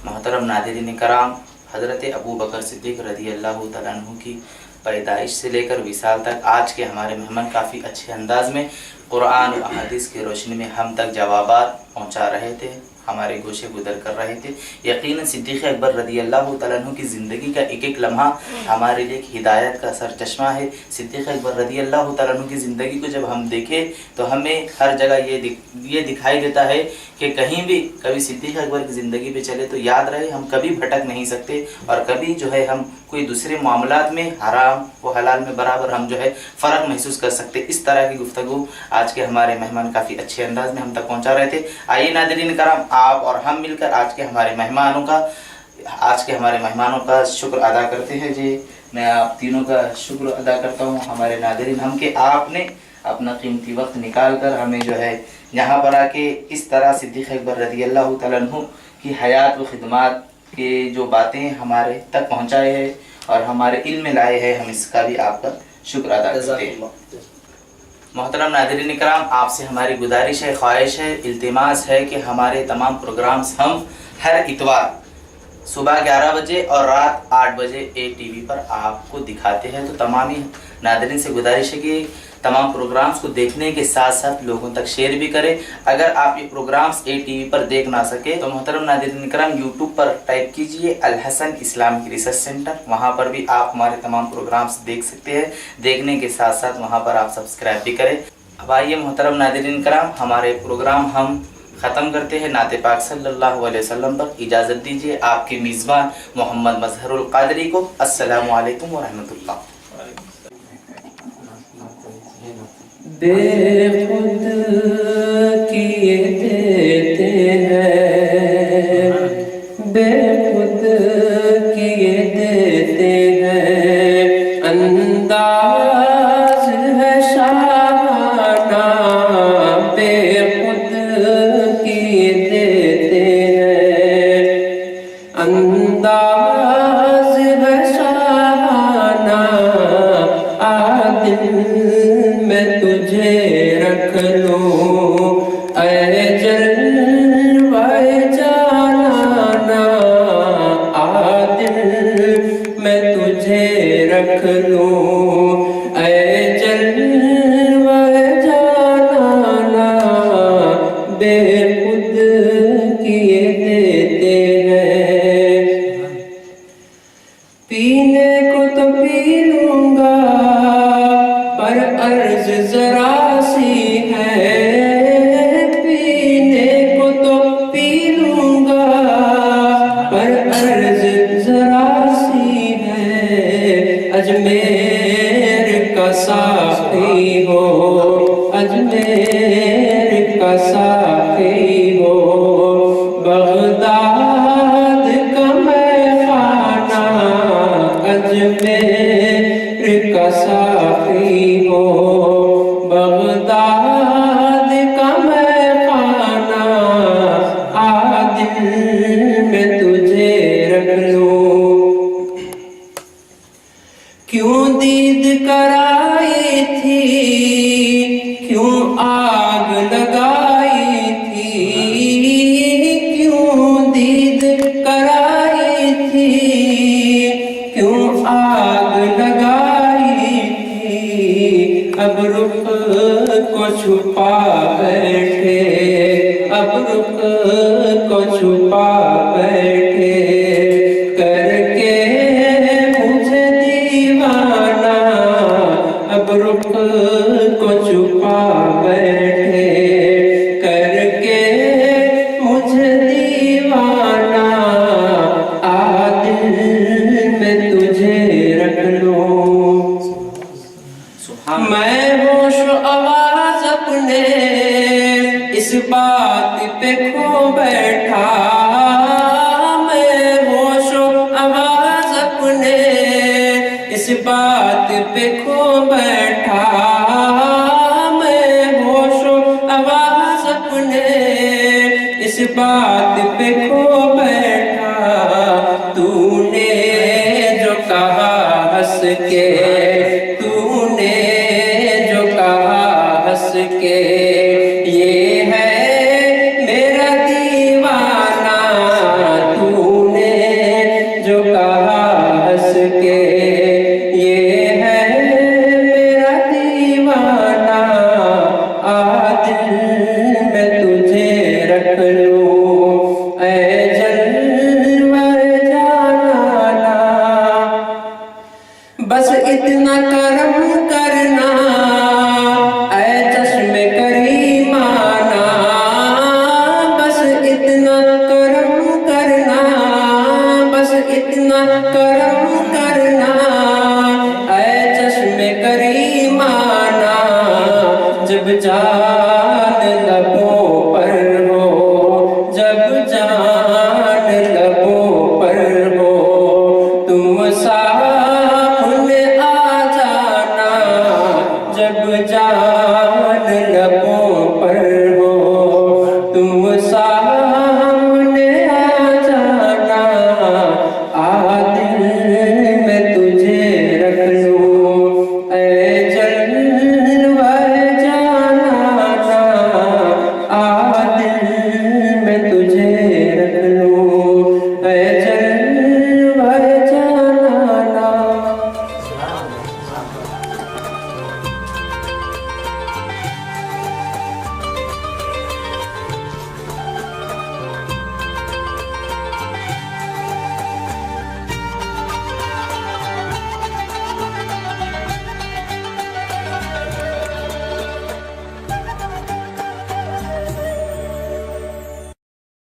محترم ناظرین کرام, حضرت ابو بکر صدیق رضی اللہ تعالیٰ عنہ کی پیدائش سے لے کر وصال تک آج کے ہمارے مہمان کافی اچھے انداز میں قرآن و احادیث کی روشنی میں ہم تک جوابات پہنچا رہے تھے, ہمارے گوشے گزر کر رہے تھے. یقیناً صدیق اکبر رضی اللہ تعالیٰ عنہ کی زندگی کا ایک ایک لمحہ ہمارے لیے ایک ہدایت کا سرچشمہ ہے. صدیق اکبر رضی اللہ تعالیٰ عنہ کی زندگی کو جب ہم دیکھیں تو ہمیں ہر جگہ یہ دکھائی دیتا ہے کہ کہیں بھی کبھی صدیق اکبر کی زندگی پہ چلے تو یاد رہے ہم کبھی بھٹک نہیں سکتے, اور کبھی جو ہے ہم کوئی دوسرے معاملات میں حرام و حلال میں برابر ہم جو ہے فرق محسوس کر سکتے. اس طرح کی گفتگو آج کے ہمارے مہمان کافی اچھے انداز میں ہم تک پہنچا رہے تھے. آئیے ناظرین کرام, آپ اور ہم مل کر آج کے ہمارے مہمانوں کا شکر ادا کرتے ہیں. جی میں آپ تینوں کا شکر ادا کرتا ہوں ہمارے ناظرین ہم کہ آپ نے اپنا قیمتی وقت نکال کر ہمیں جو ہے یہاں پر آ کے اس طرح صدیق اکبر رضی اللہ تعالیٰ عنہ کی حیات و خدمات کے جو باتیں ہمارے تک پہنچائے ہیں اور ہمارے علم میں لائے ہیں, ہم اس کا بھی آپ کا شکر ادا کرتے ہیں. محترم ناظرین کرام, آپ سے ہماری گزارش ہے, خواہش ہے, التماس ہے کہ ہمارے تمام پروگرامز ہم ہر اتوار صبح 11 بجے اور رات 8 بجے اے ٹی وی پر آپ کو دکھاتے ہیں. تو تمام ناظرین سے گزارش ہے کہ تمام پروگرامز کو دیکھنے کے ساتھ ساتھ لوگوں تک شیئر بھی کریں. اگر آپ یہ پروگرامز اے ٹی وی پر دیکھ نہ سکے تو محترم ناظرین کرام یوٹیوب پر ٹائپ کیجئے الحسن اسلامک ریسرچ سینٹر, وہاں پر بھی آپ ہمارے تمام پروگرامز دیکھ سکتے ہیں. دیکھنے کے ساتھ ساتھ وہاں پر آپ سبسکرائب بھی کریں. اب آئیے محترم ناظرین کرام, ہمارے پروگرام ہم ختم کرتے ہیں نعت پاک صلی اللہ علیہ وسلم پر. اجازت دیجیے آپ کے میزبان محمد مظہر القادری کو. السلام علیکم ورحمۃ اللہ. بے خود کیے دیتے ہیں, بے خود کیے دیتے ہیں, انداز ہے شاہانہ, بے خود کیے دیتے ہیں, انداز ہے شاہانہ, عادل میں تجھے رکھ لوں اے جلوہ جانانا, عادل میں تجھے عرض ذرا سی ہے، پینے کو تو پی لوں گا، پر عرض ذرا سی ہے، اجمیر کا ساقی ہو، اجمیر کا ساقی ہو، بغداد کا میخانہ اجمیر کا ساقی ہو، بغداد کا میخانہ عادل میں تجھے رکھ لوں۔ کیوں دید کرائی تھی، کیوں آگ لگائی تھی، کیوں دید کرائی تھی، کیوں آگ لگائی تھی، اب رخ کو چھپا بیٹھے، اب رخ کو چھپا بیٹھے، کر کے مجھے دیوانہ، اب رخ کو چھپا بیٹھے، کر کے مجھے دیوانہ، عادل میں تجھے رکھ لوں۔ سبحان میں ہوش و آواز اپنے اس بات پہ کھو بیٹھا، میں ہوش و آواز اپنے اس بات پہ کھو بیٹھا، میں ہوش و آواز اپنے اس بات پہ کھو بیٹھا، تو نے جو کہا ہنس کے، تو نے جو کہا ہنس کے، یہ ہے میرا دیوانہ، تو نے جو کہا ہنس کے، یہ ہے میرا دیوانہ، عادل میں تجھے رکھ لوں، اے جلوہ جانانا، بس اتنا کرم کرنا، اے چشم کریمانہ، بس اتنا کرم کرنا، بس اتنا کرم کرنا، اے چشم کریمانہ، جب جان لبوں پر ہو، جب جان لبوں پر ہو، تم سامنے آ جانا، جب جان لبوں